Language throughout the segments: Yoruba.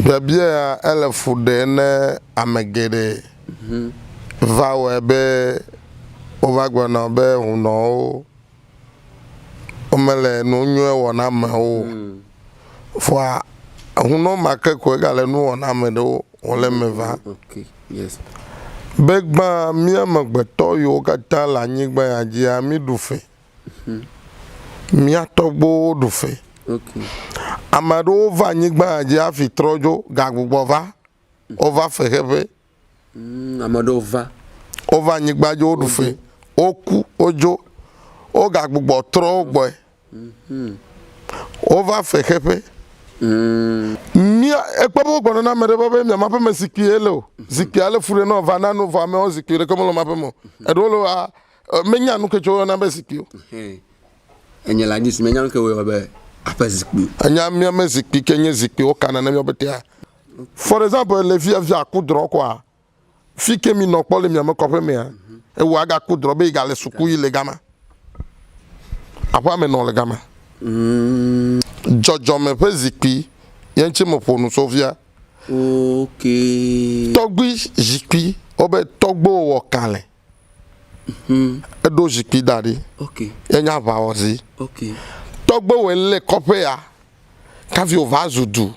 Babia elefude ne amegede vawe be ovagwana be uno omele no nyue wona me o fo uno makeko gale no wona me do ole me va. Okay, yes. Begba mi amagbeto yo kata la nyigba ya ji ami dufe. Mi atogbo dufe. Okay. Amado va nyigba ji afi trojo gagbugbo va. Ova fehebe. Amado va. Ova nyigba jo dufe. Oku ojo. O gagbugbo tro ogbo. Ova fehebe. Mi ekpabo gbono na mere baba mi ma pa mesiki ele. Ziki ale fure no va na no va me o ziki re komo lo ma pa mo. Edolo a menya no kecho na besiki o. Enya la dis menya no ke we be apesiki. Anya mi mesiki kenye ziki o kana na mi obetia. For example, le fi avia kudro kwa. Fi ke mi no pole mi amekope me a. E wo aga kudro be igale suku ile gama. Apa me no le gama. Jojo me pe ziki yenchi mo ponu sofia. Okay. Togbi ziki obe togbo wo kale. Edo ziki dadi. Okay. Yenya va ozi. Okay. Togbo we le kope ya. Kavi ovazu du.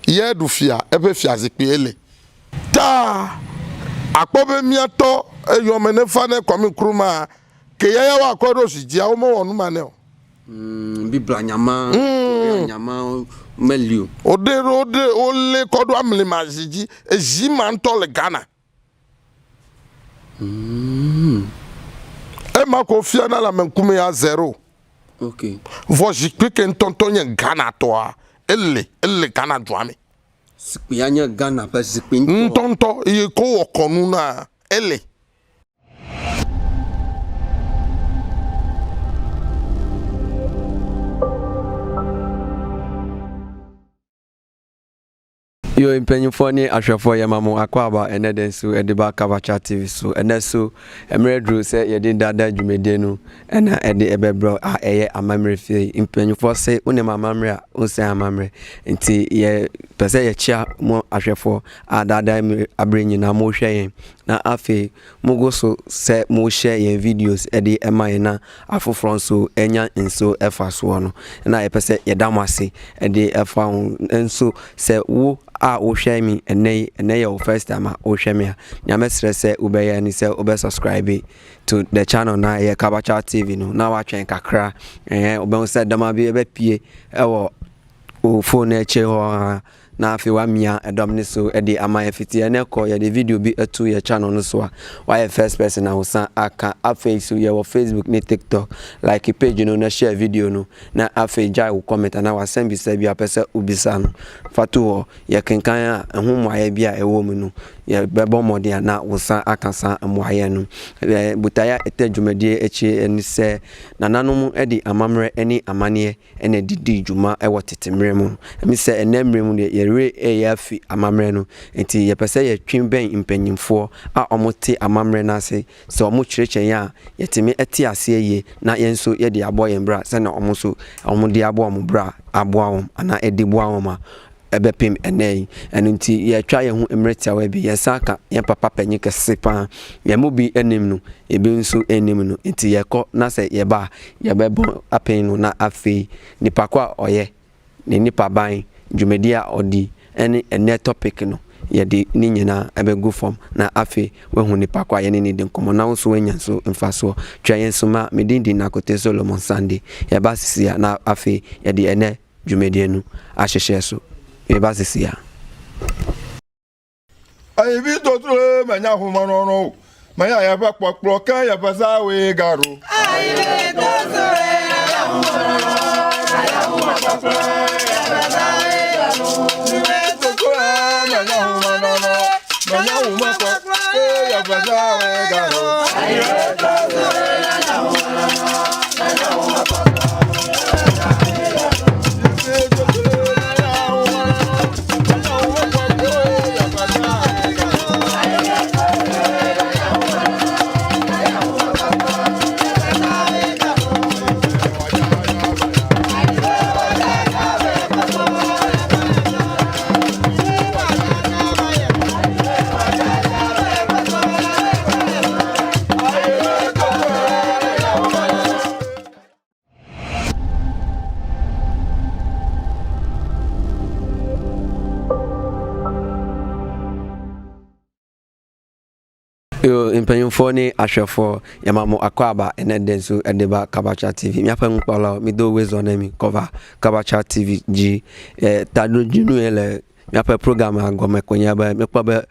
Ye du fia ebe fia ziki ele. Da akpobe miato eyo mene fane kwami kruma ke yaya wa kodo sijia o mo wonu mane o. Bibla nyama nyama melio. Ode ole kodo amle majiji eji manto le Ghana. E ma ko fia na la menkume ya 0. Okay. Vo jikpe ntontonye Ghana to a ele Ghana dwame. Sikpianya Ghana pa sikpi ntonto ye ko okonu na ele. Yo impanyufo ni ahwefo yemamu akwaba eneden so ediba Kabacha TV so eneso emredru se yedi dada dwumede no ena ede ebebro a eye amamre fie impanyufo se unem amamre a unse amamre nti ye pese ye chia mo ahwefo a dada abrenyi na mo hwe yen na afi mugoso se mo share yen videos ede emaye na afofron so enya nso efa so no na ye pese ye damase ede efa nso se wo a o share me ene your first time o share me nyame stress ubeye ni se ube subscribe to the channel na ye Kabacha TV no na wa twen kakra ube se dama bi ebe pie ewo o phone eche ho na afi wa mia edom ni so edi ama efiti ene ko ye the video bi etu ye channel no so wa ye first person na usan aka afi so ye wo Facebook ni TikTok like page no na share video no na afi jai wo comment na wa send bi se bi apese ubisa no fatu ye kenkan a ehun mo aye bi a ewo mu no ye bebo mode na usan akasa mo aye no butaya etadwumade echi eni se nananom edi amamre eni amane ene didi dwuma ewo tetemre mu emi se enemre mu yere eyafi amamre no enti ye pese ye twinben impanyimfo a omote amamre na ase se omo kirechen ya yetimi eti ase ye na yenso ye de abo yen bra se na omo so omo de abo omo bra abo awom ana edibo awoma ebepim enei enunti ye twa ye hu emretia wa bi ye saka ye papa panyi kese pa ye mobi enim no ebe nso enim no enti ye ko na se ye ba ye bebo apen no na afi nipa kwa oye ne nipa ban dwumedia odi ene topic no ye de ni nyina ebegu form na afi we hu nipa kwa ye ne de nkomo na so wanya so mfaso twa ye so ma medindi na kote Solomon Sunday ye ba sisia na afi ye de ene dwumedia no ahyehye so Ebasisia. Ai bi to tro manya huma no. Manya ya ba pokpro kan ya pasa we garo. Ai bi to tro manya huma no. Manya huma pokpro ya pasa we garo. Bi to tro manya huma no. Manya huma pokpro ya pasa we garo. Ai bi to tro manya huma no. Manya huma pokpro. Yo mpanyimfo ne ahwefo yamamo akwaba enede nso edeba Kabacha TV miafa nkpala mi do wezo na mi cover Kabacha TV ji tado junu ele miafa program agome konya ba mekpa ba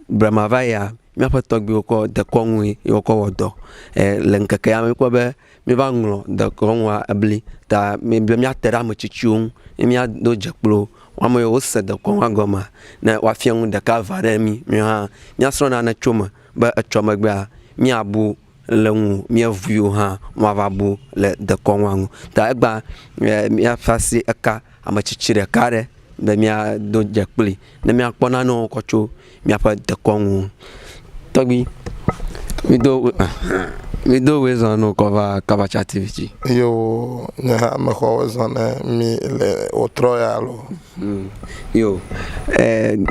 bramavaya miafa togbi ko de konwi yoko wodo lenkeke ya mekpa ba mi ba nglo de konwa abli ta mi bia miatera machichiun mi ado jekplo wamo yo se de konwa goma na wafian de kavare mi ha miasro na choma ba achoma gba mi abu lenwu mi avuyo ha mavabu le de konwangu ta egba mi afasi eka amachichire kare be mi do jekpli na mi akpona no kocho mi apa de konwu togbi mi do wezo no cover Kabacha TV yo nya me ko wezo na mi le otroyalo yo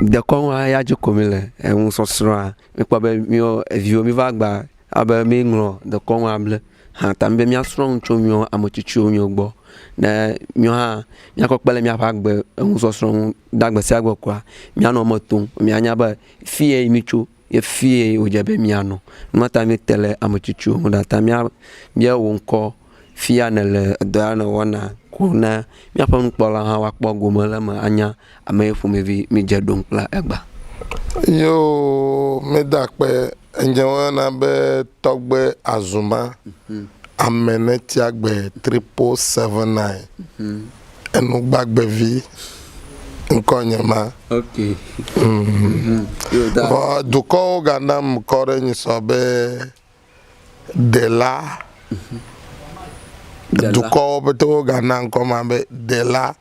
de konwa ya jokomile un sosra mi kwa be mi o vio mi va gba aba mi nglo de konwa ble ha tambe mi asron chomio amochichu mi ogbo na mi ha mi akopele mi apagbe un sosro dagbe si agbo kwa mi ano moto mi anya ba fie mi chu ye fie ojabe mi ano mata mi tele amochichu da tamia bia wonko fia na le do na wana kuna mi apa nkpola ha wakpo gomala ma anya amefu mi je donkla egba yo me dakpe enjewa na be togbe azuma amene tiagbe 3779 enu gbagbe vi nkonyema Okay. yo da duko gana mkore ni sobe dela duko beto gana nkoma be dela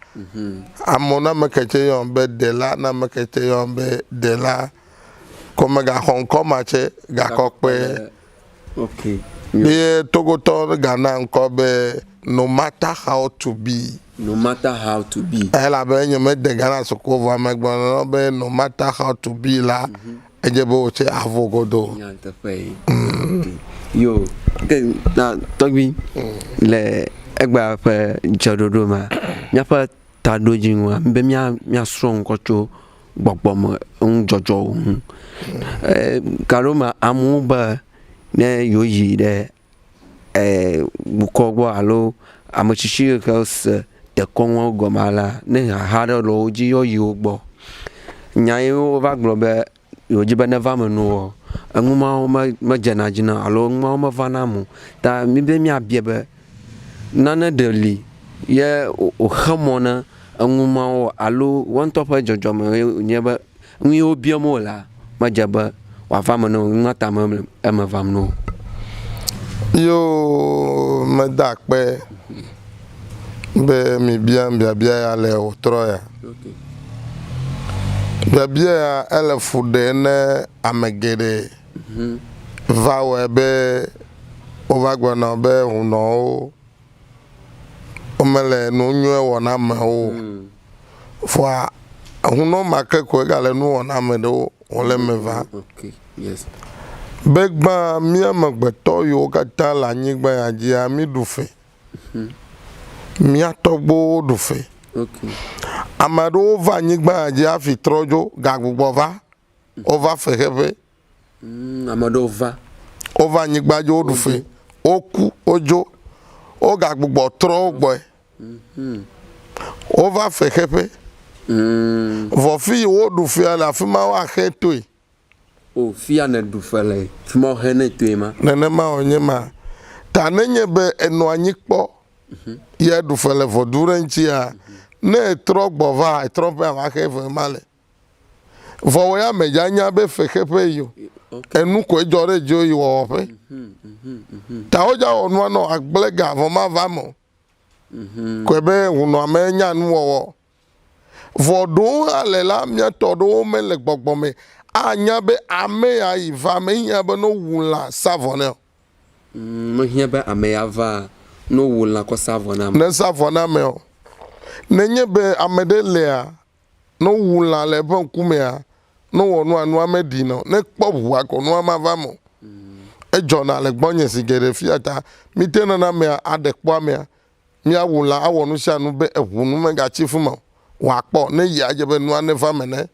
amona mekete yombe dela na mekete yombe dela koma ga honkoma che ga kokpe Okay. ye togoto gana nkobe no matter how to be No matter how to be. ela be nyome de gana sokova megbono be no matter how to be la ejebo che avogodo Nyanta fay. yo na togbi le egba pe jododo ma miafa tadojinwa mbe mia strong kocho gbogbom jojo karoma amuba ne yoyi de bukogbo alo amachichi kos de konwo gomala ne hado loji yoyi ogbo nyai over globe yoji beneva menu anguma ma janajina alo nguma ma vanamu ta mi be mi abiebe nana deli ye o khamona anguma alo one top jojo me nyeba nwi obiamo la majaba wa famano ngata ma vamno yo me dakpe be mi bia ya le otroya Okay. bia ya ele fude ne amegede vawe be ovagwa na be uno o mele no nyu e wona ma o fo huno makeko gale no wona me do o le me va Okay. Yes. begba mi amagbeto yo kata la nyigba ya ji ami dufe mi atogbo dufe Okay. amado va nyigba ya ji afi trojo gagbugbo va over fehebe Amadova. over nyigba jo dufe oku ojo o gagbugbo tro gbo over fehebe vo fi wo dufe ala fi ma wa hetoi Oh, fia na du fele. Fimo hene tuema. nene ma onye ma ta nenye be eno anyikpo ye du fele vo durenchi a ne tro gbova tro pe ma ke vo male vo ya meja nya be feke pe yo enu ko ejore jo yi wo pe ta oja onu no agblega vo ma vamo ko be unu amenya nu wo vo do ale la mi to do me le gbogbo me anya be ame ya iva me nya be no wula savone Mo hia ba ameyava no wula ko savona. ne savona me o nenye be amedelea no wula le bon kumea no wonu anu amedi no ne kpobu ako no amavamo e jona le gbonye sigere fiata mi tena na me adekpo me mi awula awonu sha nu be ehunu me ga chifuma wa po ne ya je be nu anefa me ne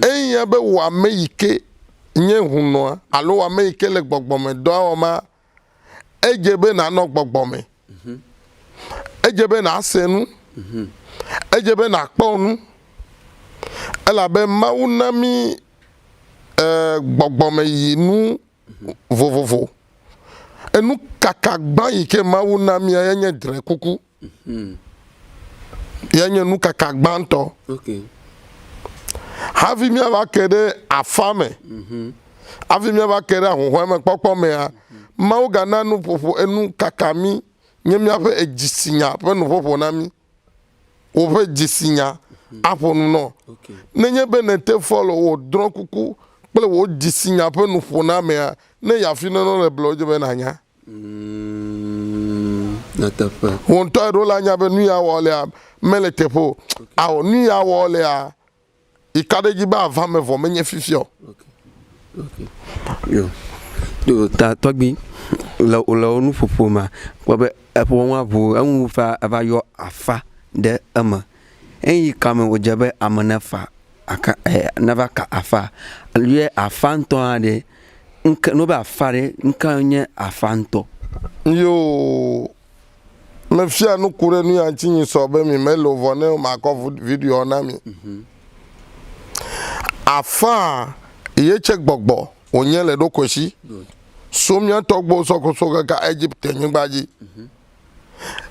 eya be wa me yike nye hunoa alo ame ike le gbogbome do awoma ejebe na no gbogbome ejebe na asenu ejebe na kponu elabe maunami gbogbome yinu vovovo enu kakagba ike maunami yenye dre kuku yenye nu kakagba nto Okay. havi mi ava kede afame havi mi ava kede ahohome kpokpo me a mau gana nu popo enu kakami nye mi ave ejisinya pe nu popo na mi o pe jisinya apo nu no Okay. nenye benete follow wo dron kuku ple wo jisinya pe nu po na me a ne ya fi no le bloje be na nya Natapa. won to ro la nya be nu ya wole a mele tepo awo nu ya wole a ikadeji ba avame vo menye fifio Okay. Okay. Yo. do ta togbi la onu popo ma wa be epo won abu anu fa ava yo afa de ama en kame ojabe amana fa aka never ka afa ye afanto ade nka no ba afare nka nye afanto yo me fia no kure nu ya chinyi so be mi melo vone ma ko video na mi afa ye check gbogbo onye le do koshi so mi togbo so ko so ga Egypt nyigbaji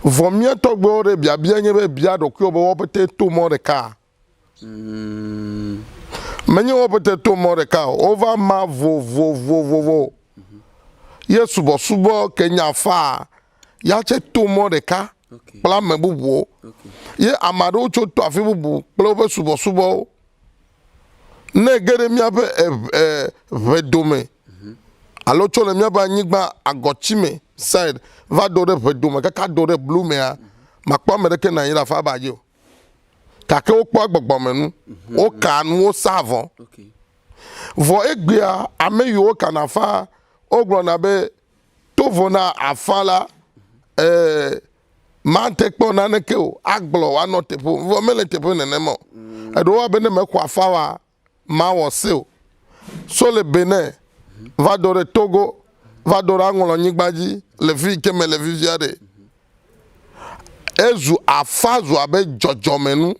vomie togbo re bia bia nye be bia do ku obo pete to mo de ka menye wo pete to mo de ka over ma vo yesu bo subo kenya fa ya che to mo de ka Okay. pla me bubu Okay. ye amado cho to afi bubu pla be subo ne gere mi abe vedome alo cho le mi aba nyigba agochime side va do de vedome kaka do de blue me a makpa me de ke na yira fa ba je o kake o po agbogbo menu o kanu o savon Okay. vo egbia ameyo o kana fa ogro na be to vona afala man take po na neke o agblo wa no tepo vo mele tepo nenemo edo wa be ne me kwa fa wa ma wo se o so le Benin va do re Togo va do ra ngolo nyigbaji le fi ke me le fi viade ezu afazu abe jojo menu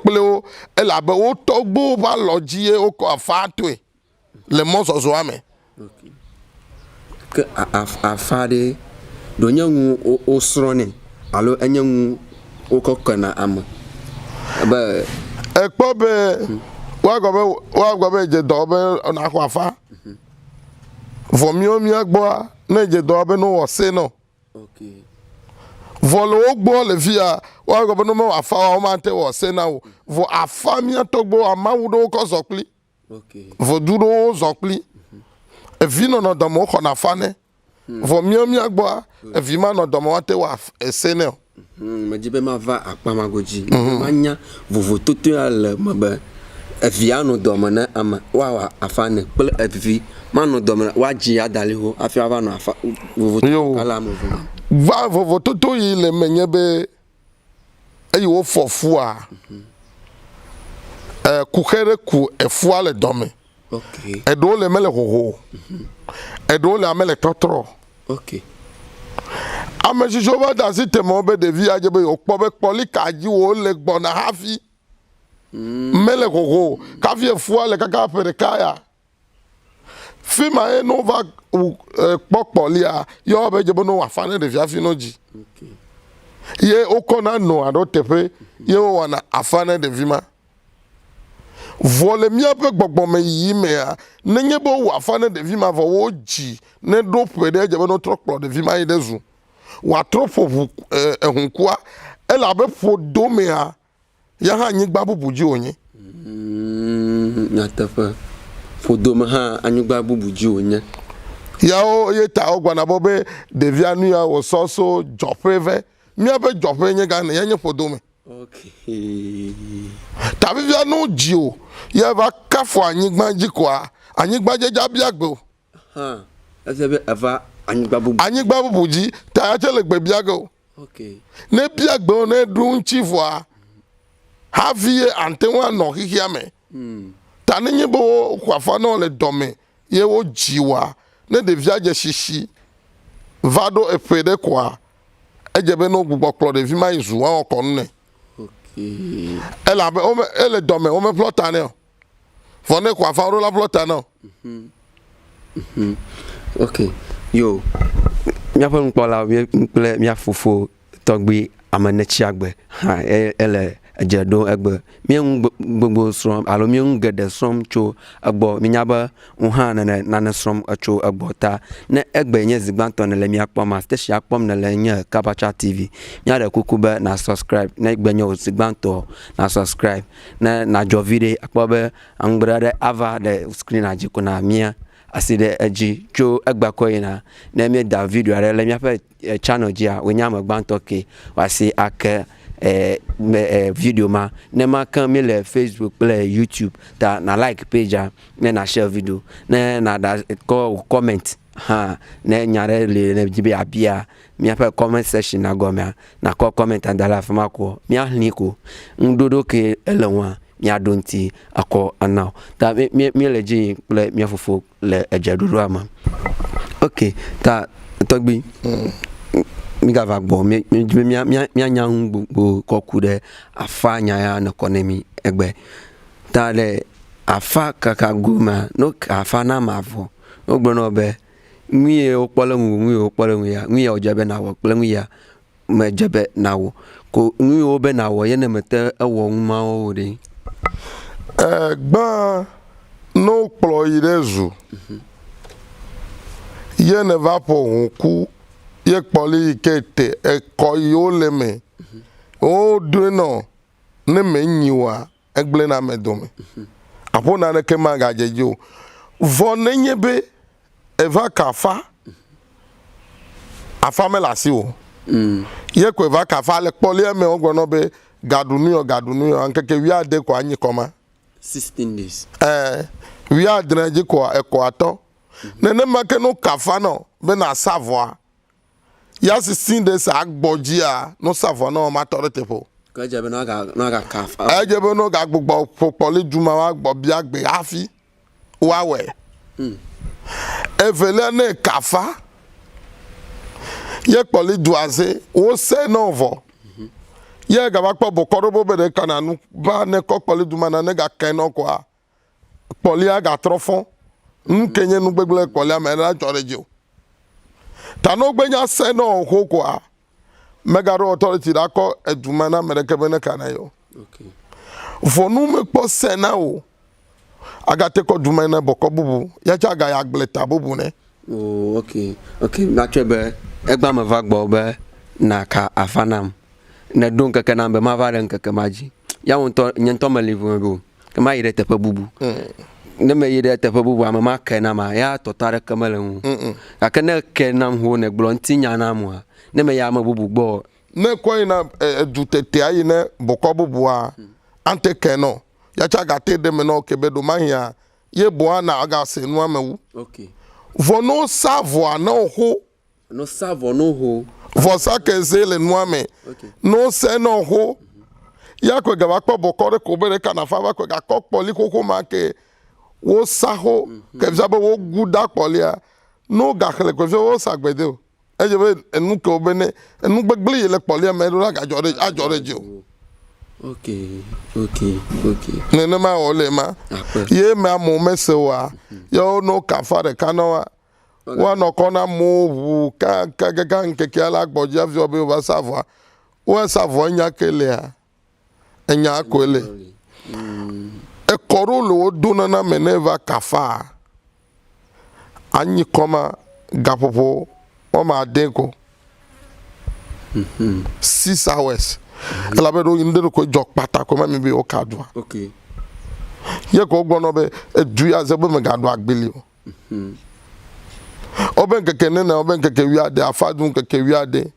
pleo ela be o togbo ba lojie o ko afato le mo so so ame Okay. Ke afade do nyangu o srone alo enyangu o kokana am. Ba ekpo be wa go be je do be na ko afa vomio mi agbo na je do be no wo se no Okay. volo ogbo le via wa go be no mo afa wa ma te wo se na wo vo afa mi atogbo amawudo ko zokli Okay. vo duro zokli e vino no do mo ko na fa ne vo mi agbo e vi ma no do mo te wa se ne Majibe ma va akpamagoji. Manya vovo toto al mabe. Eviano domana ama wa afane ple evi mano domana wa ji adali ho afi ava no afa vovo Yo. kala mo va vovo toto yi le menye be eyi wo fofu a kukere ku efua le dome Okay. edo le mele hoho edo le amele totro Okay. ame sisi ba da si temo be de vi aje be okpo be poli kaji wo le gbona hafi mele hoho kafi efua le kaka pere kaya fima e no va pokpoli a yo be je bo no afane de vi afi no ji Okay. ye okona no ado tepe ye wana afane de vima vole mia pe gbogbo me yi me a nenye bo wa afane de vima vo wo ji ne do pe de je no trokplo de vima yi dezu wa tropo ehunkua ela be fo do me a ya ha nyi gba bubuji onye Natapa. Fodoma ha anyugba bubuji onya. ya o ye ta ogwa na bobe de via nu ya wo so jopeve mia be jope nye ga na ye nye fo do me Okay. tàbí bíi ẹnu jì o yẹ bá káfọ anyigba jikọ anyigba jẹjẹ abiagbe o Ha. Ese be ava anyugba bubu. anyigba bubu ji tàyà tẹlẹ gbẹ biagbe o Okay. ne biagbe o ne dun chifu a ha fi ye ante wọn nọ kíkí amẹ tani nye bo kwafọ náà le dọmẹ ye wo jiwa ne de via je shishi vado epede kwa ejebe no gbugbo klo de vi ma izu wa okon ne ela be ele dome o me plota ne fone kwa fa ro la plota no okay yo mia fa nkpola mia fofo togbi amanechi agbe ha ele ejedo egbe mi gbogbo srom alo mi ngede srom cho agbo mi nyaba unha na srom cho agbo ta ne egbe nye zigbanto ne le mi akpom ma station akpom ne le nye Kabacha TV nya de kukube na subscribe ne egbe nye zigbanto na subscribe na jo video akpobe angbrade ava de screen ajiko na mia aside eji cho egba koyina na mi da video are le mi afa channel dia we nya magbanto ke wasi ake video ma ne ma kan mi le Facebook le YouTube ta na like page ne na share video ne na da comment ha ne nyare le ne jibe abia mi afa comment section na gomia na comment andala fama ko mi ahni ko ndodo ke elewa mi adonti akọ anaw ta mi le ji le mi afofo le ejaduru ama okay ta togbi mi ga vagbo mi anyang gbogbo koku de afa nya ya na economy egbe ta le afa kaka guma no afa na mavo ogbo no be mi okpolo ya mi ojabe na wo pele ya me jabe na wo ko mi obe na wo ye na mete ewo nma o de gba no kplo irezu ye ne va po ku ye kpoli kete eko yo leme o do no ne me nyiwa egle na medome apo na ne kema ga jejo vo ne nyebe eva kafa afa me la si o ye ko eva kafa le kpoli me ogbono be gadunu yo ankeke wi ade ko anyi koma 16 days wi adreji ko eko ato ne make no kafa no be na savoir ya 16 days agboji a no savoir no ma torete po ka jebe no ga kafa ejebe no ga gbogbo popole juma wa gbo bi agbe afi wa we evele ne kafa ye poli duaze o se novo ye ga ba po bokoro bo be de kananu ba ne ko poli duma na ne ga ken no kwa poli aga trofon nkenye nu gbegbele poli ama na jorejo ta no gbenya se no ho kwa megaro authority da ko eduma na mereke be ne kanayo okay vonu me po se na o aga te ko duma na boko bubu ya cha ga ya gbleta bubu ne oh okay na chebe egba ma vagbo be na ka afanam na don kaka na be ma varen kaka maji ya wonto nyento malivu bo kama ire tepa bubu ne me ire tepa bubu ama ma kana ma ya totare kamalen kaka na kenam ho ne glonti nya na mo ne me ya ma bubu gbo ne ko ina dutete ayi ne boko bubu a ante keno ya cha ga te de me no kebedo mahia ye bo na aga se nu amawu okay vono savoir na ho no savoir no ho vosa ke zele nu ame okay no se no ho ya ko ga ba po boko re ko bere kana fa ba ko ga ko poli ko ma ke wo saho ke vza bo wo guda poli a no ga khle ko wo sagbede o eje be enu ko bene enu gbegbele le poli a me ro ga ajore je o okay nene ma ole ma ye ma mo mese wa yo no ka fare kanowa wa no kona mo wu ka nke ala gboja vi obi wa savoir wa savoir nya kele a enya akole e koro lo duna na meneva kafa anyi koma gapopo o ma deko 6 hours la be do inde ko jok pata ko ma mi bi o kadwa okay ye ko gbono be edu ya ze be me gado agbeli o oben keke ne na oben keke wi ade afadun keke wi ade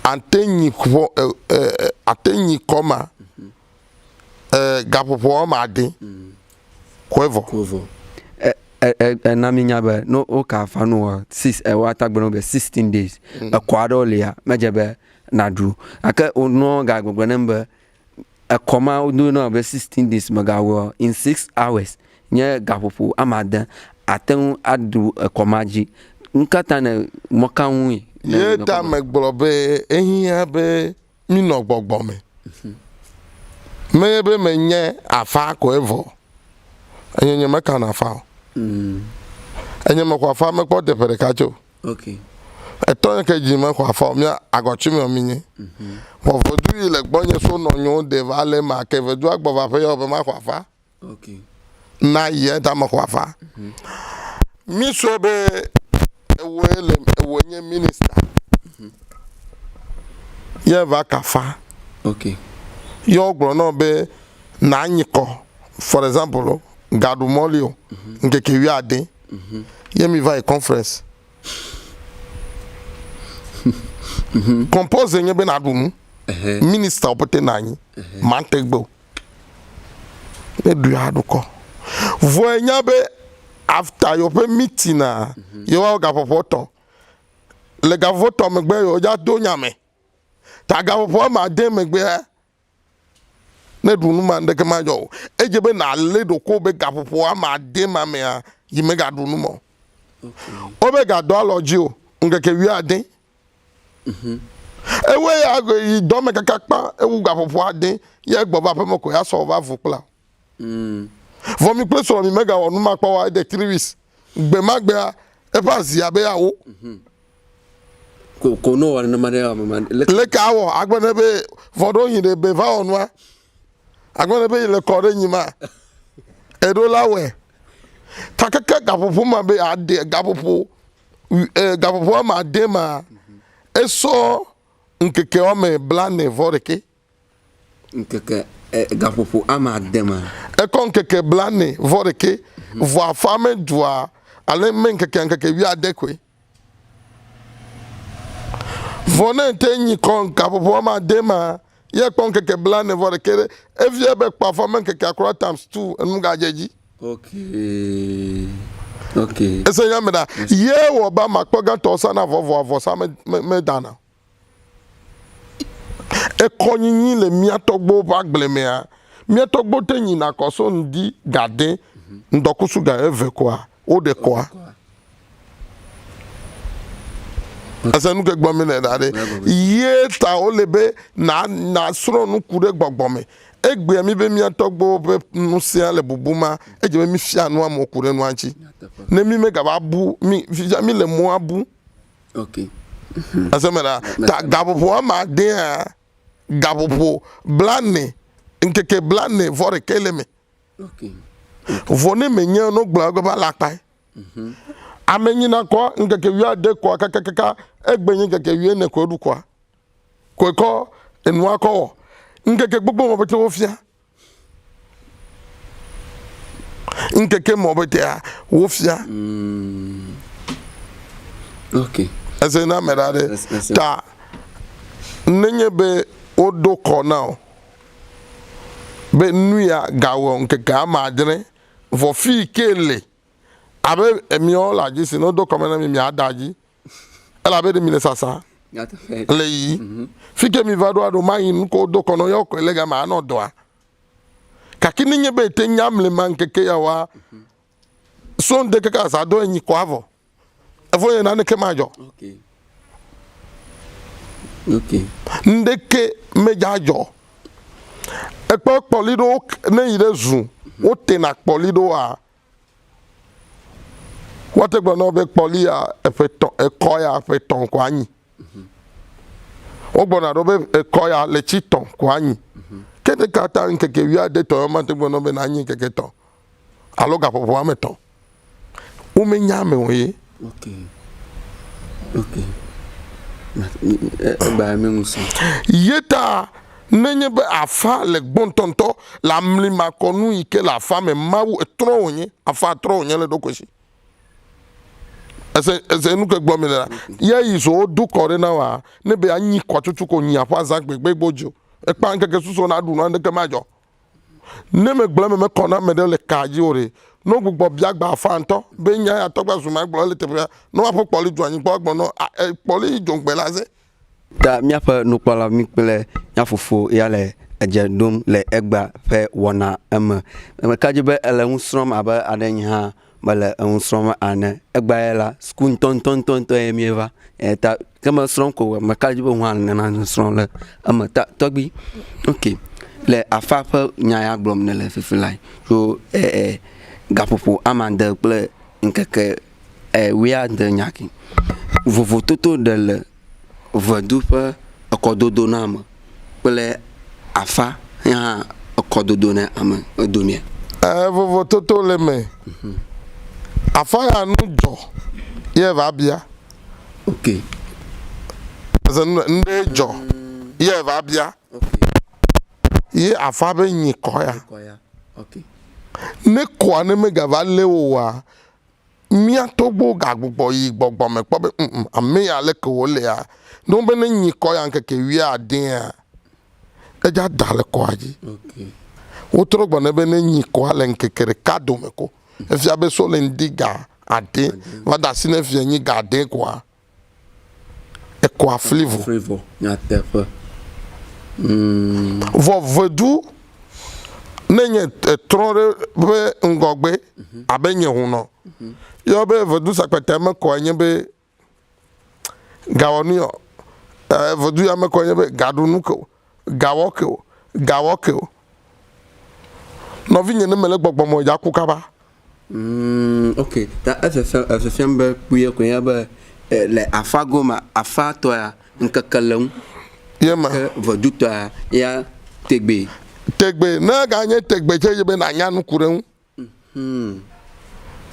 atenyi koma gapopo ma ade kwevo na minya be no o ka fa no 6 wa tagbono be 16 days akwado lia mejebe nadu aka ono ga gbogbo number akoma do no be 16 days magawo in 6 hours nye gaƒoƒo amade ate ŋu aɖu ekɔma dzi nkata ne mɔkaŋui ye ta me gblɔ be ehia be mi nɔ gbɔgbɔ me me be me nye afa ko evɔ enye nye me kana afa o enye me ko afa me kpɔ teƒe ɖeka tso okay etɔ nye ke dzi me ko afa o mia agɔtsi me mi nye vɔ vedu yi le gbɔ nye so nɔ nyo de va le ma ke vedu agbɔ va ƒe yɔ be ma ko afa okay na yi ta me ko afa mi so be ewo nye minister ye va kafa okay yɔ gblɔ nɔ be na nyikɔ for example gaɖumɔli o nkeke 10 ye mi va yi conference compose nye be na ɖu nu minister pete na anyi ma te gbe o ne du ya ɖu kɔ vɔ enya be after your meeting na ye wa gaƒoƒo tɔ le gaƒoƒo tɔ megbe yɔ ya do nyame ta gaƒoƒo ma de megbe ne ɖu nu ma ndeke ma dzɔ o edze be na le ɖoko be gaƒoƒo ma de ma mea yi me ga ɖu nu mɔ o be ga dɔ alɔ dzi o nkeke 10 ewe ya yi dɔ me kaka kpa ewu gaƒoƒo ade ye gbɔ va ƒe me ko ya sɔ va vu kpla vɔ mi kple sɔrɔ mi me ga wɔ nu ma kpɔ wa de 3 weeks gbe ma gbea eƒe azi abe yawo ko no wa ne ma de mama le ka wɔ agbe ne be vɔ ɖo yi de be va wɔ nua agbe ne be yi le kɔ ɖe nyi ma eɖo la wɛ ta keke gaƒoƒo ma be ade gaƒoƒo gaƒoƒo ma de ma esɔ nkeke wɔme 40 nkeke gaƒoƒo ama de ma ekɔ nkeke 40 vɔ afa me dua ale me nkeke 10 koe vɔ ne te nyi kɔ gaƒoƒo ma de ma ye kpɔ nkeke 40 evie be kpa afa me nkeke akora times 2 enu ga dze dzi okay ese nya me da ye wɔ ba ma kpɔ gãtɔ sana vɔvɔ sa me dana ekɔ nyinyi le miatɔgbo ƒe agble mea miatɔgbo te nyina kɔso ŋdi gade ŋdɔkusu ga eve koa wo de kɔa ese nu ke gbɔ mi le da ɖe ye ta wo le be na srɔ̃ nuku ɖe gbɔgbɔ me egbea mi be miatɔgbo ƒe nusia le bubu ma edze be mi fia nu amewo ku ɖe nua ŋtsi ne mi me gava bu mi le mo abu okay ese me da ta gaƒoƒo ma de gaƒoƒo 40 nkeke 40 le me okay vɔ ne me nye no gblɔ go ba la kpae ame nyina kɔ nkeke 10 kɔ kakaka egbe nye nkeke 14 ko du kɔ ko kɔ enua kɔ wɔ nkeke gbogbo mo bete wo fia nkeke mo bete wo fia okay ese na me da de ta nenye be o do kɔ na o be nuya gawo nkeke ama dre vɔ fi kele abe emio la dzi si no do kɔme na mi adaji ela be de mi le sasa le yi fi ke mi va do ado ma yin ko do kɔnɔ yɔ ko le ga ma no doa kaki ni nye be te nyam le man keke ya wa so de keka sa do enyi ko avo efo ye na ne ke ma jo okay ndeke me ja jo ekpo kpolido ne ire zu o te na kpolido a wate gbo no be kpoli a efeton eko ya efeton ko anyi o gbo na do be eko ya le chiton ko anyi kete kata nkeke wi ade to ma te gbo no be na anyi keke ton alo ga popo ameton o me nya me we okay ba me muso yeta nenye be afa le gbontonto la mli makonu ike la fa me mawu etro onye afa tro onye le dokoshi ese nu ke gbo mi la ye yi so du kore na wa ne be anyi kwatutu ko nya fa za gbegbe gbojo e pa nkeke suso na du no ndeke majo ne me gbo me kona me de le kaji ore no gbogbo bia gba afa nto be nya ya to gba suma gbo le tebia no wa poli du anyi gbo no poli jongbe la ze da miaƒe nukpɔla mi kple nya fofo ya le edjedom le egba ƒe wɔna eme kadzi be ele ŋu srɔ̃m abe aɖe nye hã mele ŋu srɔ̃m ane egba ya la skul ŋutɔŋutɔŋutɔ ye mieva ta ke me srɔ̃m ko me kadzi be ŋu hã nena srɔ̃ le eme ta tɔgbi ok le afa ƒe nya ya gblɔm ne le fifi la tso gaƒoƒo amande kple nkeke wuiade nyaki vovototo ɖe le vedu ƒe ekɔdodo na ame kple afa hã ekɔdodo na ame edomia vovototo le me afa ya nu dzɔ ye va bia ok nde dzɔ ye va bia ye afa be nyi kɔ ya ok ne kɔa ne me gava le wo wa mia tɔgbo gagbɔgbɔ yi gbɔgbɔ me kpɔ be ame ya le ke wo le ya no be ne nyi kɔ ya nkeke wi adea eja da le kɔa dzi wo trɔ gbɔ ne be ne nyi kɔa le nkeke ɖeka dome ko efia be so le ŋdi ga ade va da si ne fia nyi ga ade koa ekɔa flivo nyateƒe vɔ vedu ne nye trɔ ɖe be ŋgɔgbe abe nye hunɔ yɔ be vedu sakpete me kɔ nye be gawɔnu yɔ vedu ya me kɔ nye be gaɖunu ke o gawɔ ke o gawɔ ke o nɔvi nye ne me le gbɔgbɔ me ya ku kaba ok ta efefiam be kpuye ko ya be le afa goma afa tɔ ya nkeke le ŋu ye ma vedu tɔ ya tegbe ne ganye tegbe tse be na nya nuku ɖe ŋu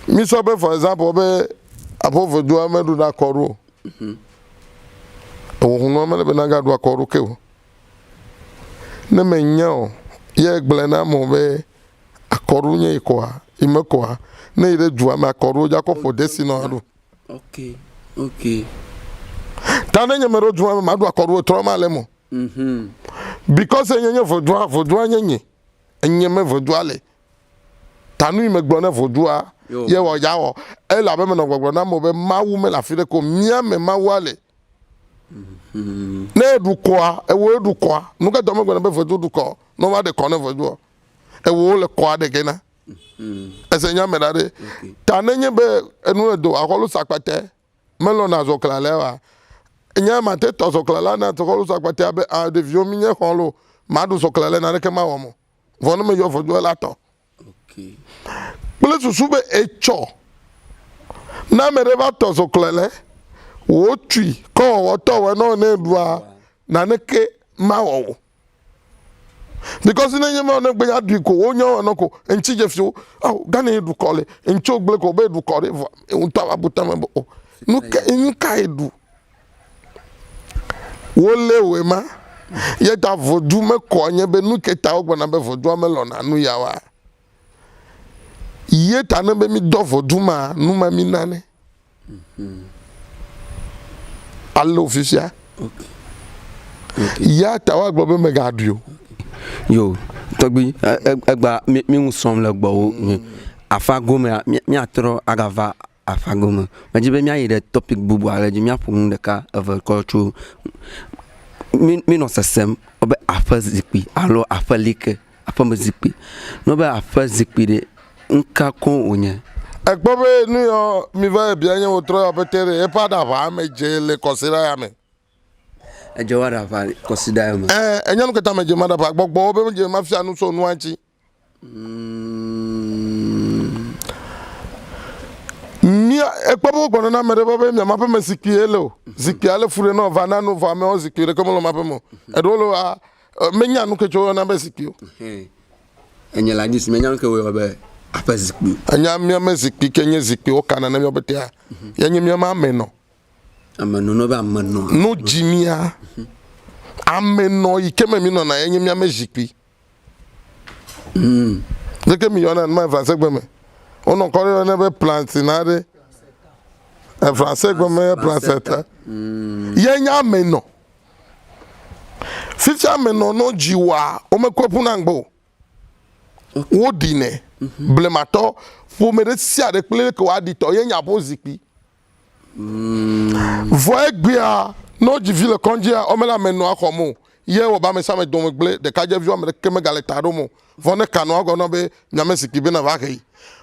mi sɔ be for example be aƒo vedu ame ɖu ɖe akɔɖu o ehunu ame le be na ga ɖu akɔɖu ke o ne me nya o ye gblẽ na mo be akɔɖu nye yi koa yi me koa ne yi ɖe dua me akɔɖu dza kɔ ƒo desi nɔ ɖu ok ta ne nye me ɖo dua me ma ɖu akɔɖu trɔ ma le mo because nye vodua nye enye me vodua le ta nu yi me gblɔ ne vodua ye wɔ ya wɔ ele abe me nɔ gbɔgblɔ na mo be mawu me le afi ɖe ko mía me mawua le ne eɖu kɔa ewo eɖu kɔa nu ke dɔme gblɔ be vodu ɖu kɔ ne va ɖe kɔ ne vodua ewo le kɔa ɖe gena ese nya me da ɖe ta ne nye be enu edo akɔlu sakpate melɔ na zɔkla le wa nye ma te tɔ zɔkla la na akɔlu sakpate be ɖeviwo mi nye xɔ lo ma ɖu zɔkla le na ɖeke ma wɔ mo vɔ ne me yɔ vodua la tɔ kple susu be etsɔ na me ɖe va tɔ zɔkla le wotui kɔ wɔtɔ wɔ nɔ ne ɖua naneke ma wɔ o because ne nye me ne gbe ya dui ko wo nye wɔ nɔ ko eŋtsi dze fi wo gane yi du kɔ le eŋtsi gble ko be du kɔ ɖe vɔ ŋutɔ ava bu tame be o nu ka yi du wo le woe ma ye ta vodu me kɔ nye be nu ke ta wo gbɔna be vodua me lɔna nu ya wa ye ta ne be mi dɔ vodu ma nu ma mi na ne ale ofisia ya ta wa gbɔ be me ga dui o yo tɔgbi egba mi ŋu srɔ̃m le gbɔwo afa gome miatrɔ agava afa gome medzi be miayi ɖe topic bubu ale dzi miaƒo ŋu ɖeka eve kɔ tso minɔ sesem wobe aƒe zikpui alo aƒe like aƒe me zikpui ne be aƒe zikpui ɖe ŋka ko wonye ekpɔ be nu yɔ mi va bia nye wotrɔ abe te ɖe eƒe aɖaʋa me dze le kɔsiɖa ya me edze wa ɖaʋa kɔsiɖa ya me enye nu keta me dze ma ɖaʋa gbɔgbɔ wo be me dze ma fia nu so nua ŋtsi mia ekpɔ be wo gbɔna na ame ɖe be miama ƒe me zikpui ye le o zikpui ale fu ɖe nɔ va na nu vɔ amewo zikpui ɖeke mele ma ƒe me o eɖewo le wa menya nu ke tso wɔna be zikpui o enye la dzi si menya nu ke wo be aƒe zikpui enya miame zikpui ke nye zikpui wo kana ne miabe tea ye nye miama amenɔ amenɔ be amenɔ nu dzi mia amenɔ yi ke me mi nɔna ye nye miame zikpui ɖeke mi yɔna numa français gbe me wonɔ kɔ ɖe ne be plante na ɖe français gbe me plante ye nye amenɔ fifia amenɔ no dzi wa wo me kɔ ƒuna ŋgbe o wo ɖinɛ blematɔ ƒome ɖe sia ɖe kple ke woaɖi tɔ ye nya ƒo zikpui vɔ egbea no dzivi le kɔndzia wo me le amenɔa xɔm o ye wo ba me sa me dom gble de ka je vi o me ke me galeta do mo vo ne kanu ago no be nyame siki be na va kai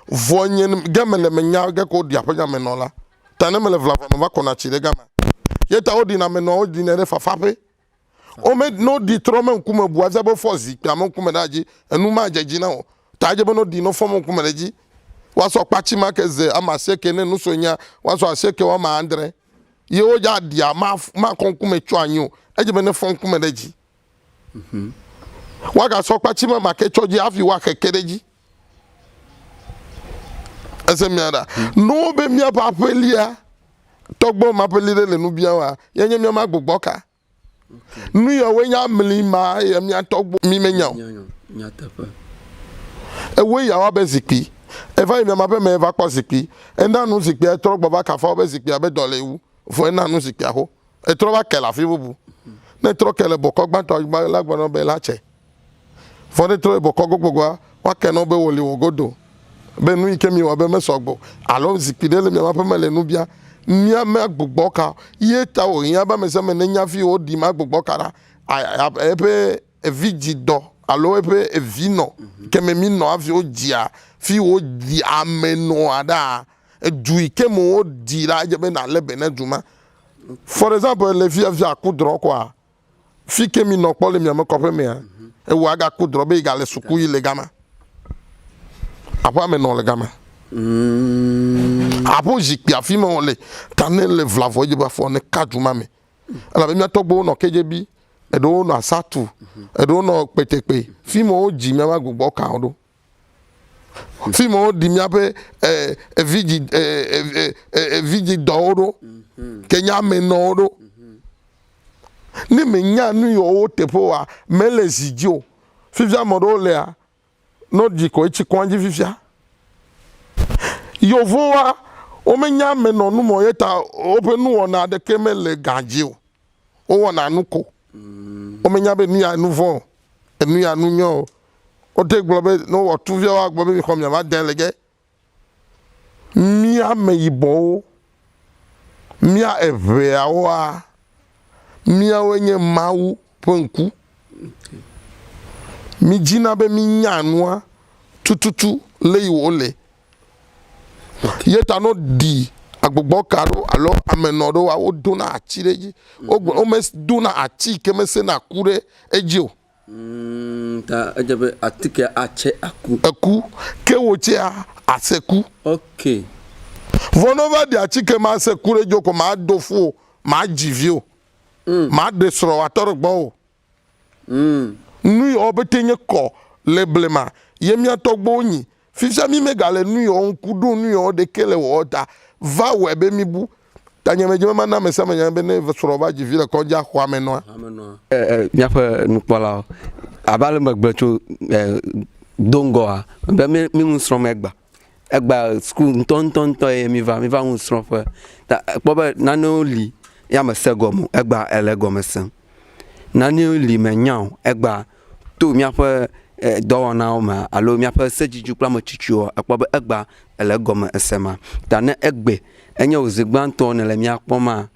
vo nyen gemele me nya ge ko dia pa nyame no la tane me le vla vo no va kona chi de gama ye ta odi na me no odi ne fa fa pe o me no di tro me nkume bu aza bo fozi pia me nkume daji enu ma jaji na o ta je bo no di no fo me nkume daji wa so pachi ma ke ze ama seke ne no so nya wa so aseke wa ma andre ye o ja dia ma konkume twa anyo eje be ne fo nkume daji wa ga so pachi ma ke choji afi wa keke daji ese mi ada no be mi apa pelia togbo ma pelire le nu bia wa ye nya mi ma gbogbo ka nu yo we nya mli ma ye mi atogbo mi menya nya tapa e we ya wa be zikpi e fa mi ma be me va kwa zikpi e na nu zikpi e togbo ba ka fa be zikpi abe dole wu fo e na nu zikpi aho e tro ba ke la fi bubu ne tro ke le boko gba to gba la gbo no be la che fo ne tro boko gbogbo wa ke no be woli wogodo be nu ike mi wa be me sogbo alo zikpi de le mi ma pe me le nu bia nia me gbogbo ka ye ta o yin ba me se me nya fi o di ma gbogbo kara epe eviji do alo epe evino ke me mi no afi o dia fi o di ameno ada edu ike mo o di la je be na lebe na duma for example le fi akudro kwa fi ke mi no pole mi am ko pe me e wo aga kudro be igale suku ile gama apa me no le gama apo jikpi afima ole tane le vlavo je ba fo ne kaduma me ala be mi atogbo no keje bi edo no asatu edo no petepe fimo o ji mi ma gbogbo ka odo fimo o di mi abe vigi doro kenya me no odo ni me nya nu yo o tepo wa mele zigio fifia modo le a no di ko echi kwanji fifia yovoa o menya me no nu mo yeta ope nu wona de kemele ganji o wona nuko o menya be ni anu vo enu ya nu nyo o te globe no wo tu via wa gbobe ko mi ma den lege mi ame ibo mi a eve awa mi a wenye mawu ponku mi jina be mi nyanwa tututu le iwole yeta no di agbogbo karo alo amenodo wa o dona achireji o mes dona achi ke me se na kure ejio ta ejebe atike ache aku ke wo che aseku okay vonova di achi ke ma se kure jo ko ma dofu ma jivio ma de soro atorogbo nu yo betenye ko leblema yemi atogbo onyi fifia mi megale nu yo nkudu nu yo de kele wota va webe mi bu tanyeme je ma na me sa me be ne soro ba ji vile ko ja kwa me no mi afa nukpala abale magbecho dongo a be mi nusrom egba school ton mi va nusrom fa ta bobe nano li ya me segom egba elegom sen nano li me nyaw egba to mi afa do na ma alo mi afa sajiju kla mo chichuo akpo egba elegom esema ta na egbe enye ozigbanto ne le mi akpoma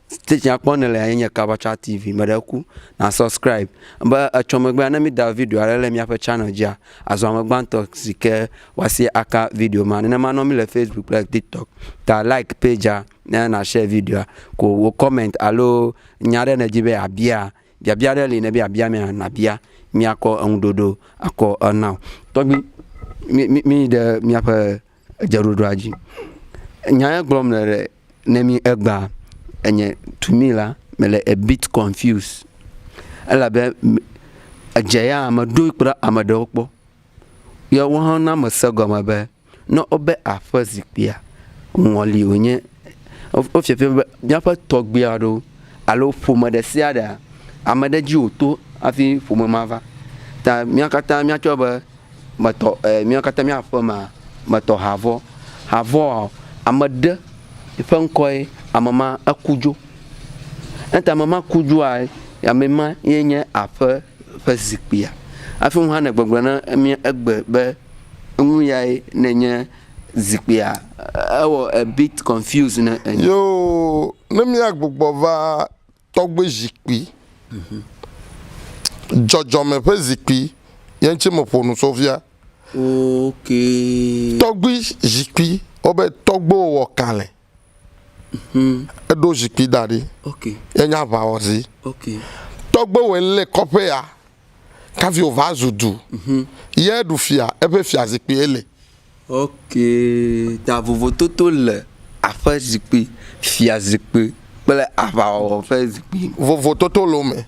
station akpona le enye Kabacha TV medaku na subscribe ba achomegba na mi da video ale mi afa channel ja azomegbanto sike wasi aka video man na ma no mi le Facebook like TikTok ta like page na share video ko wo comment alo nyare na jibe abia bia le ne bia me na bia mi akọ ondodo akọ now to mi de mi apa jarudo aji nya glom ne mi egba enye to me la me le a bit confused ala be ajaya amado ikra amado okpo ya wo na masago mabe no obe afazipia nwoli onye ofiefe ya pa togbia do alo fuma de siada amade ji oto afi fuma mava ta miakata miachoba mato miakata miafoma mato havo amade ifankoi amama akujo enta mama kujo a ya mema yenye afa fazikpia afi hu na gbagba na mi egbe be nwu ya nenye zikpia a bit confused na yo na mi agbogbo va togbe jikpi dzɔdzɔme ƒe zikpui yɛn tsi me ƒo nu sofia tɔgbui zikpui wobe tɔgbewo wɔ kalẽ eɖo zikpui da ɖi yɛn nye aʋawɔzi tɔgbewoe le kɔƒe ya kafi wòva zu du yɛ ɖu fia eƒe fia zikpui ele. ta vovototo le aƒe zikpui fia zikpui kple aʋawɔwɔ ƒe zikpui vovototo le wo me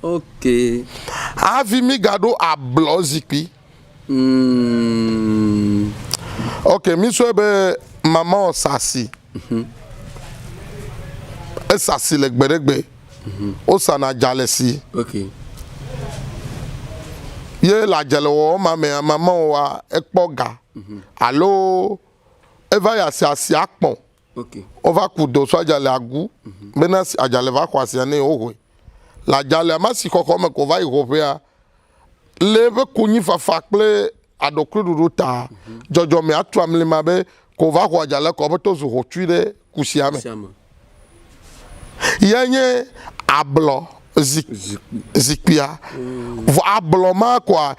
hafi mi gaɖo ablɔ zikpui ok mi sɔe be mama wɔ sasi esasi le gbe ɖe gbe wosana dza le si ye le adze le wɔwɔ ma mea mama wa ekpɔ ga alo eva yi asi akpɔn wova ku do so adzale agu bena adzale va xɔ asia ne wohoe le adzalea ma si xɔxɔ me ko va yi hoƒea le eƒe konyifafa kple aɖokliɖuɖu ta dzɔdzɔme atu amlima be ko va xɔ adzale kɔ be to zu hotui ɖe kusia me ye nye ablɔ zikpuia vɔ ablɔ ma koa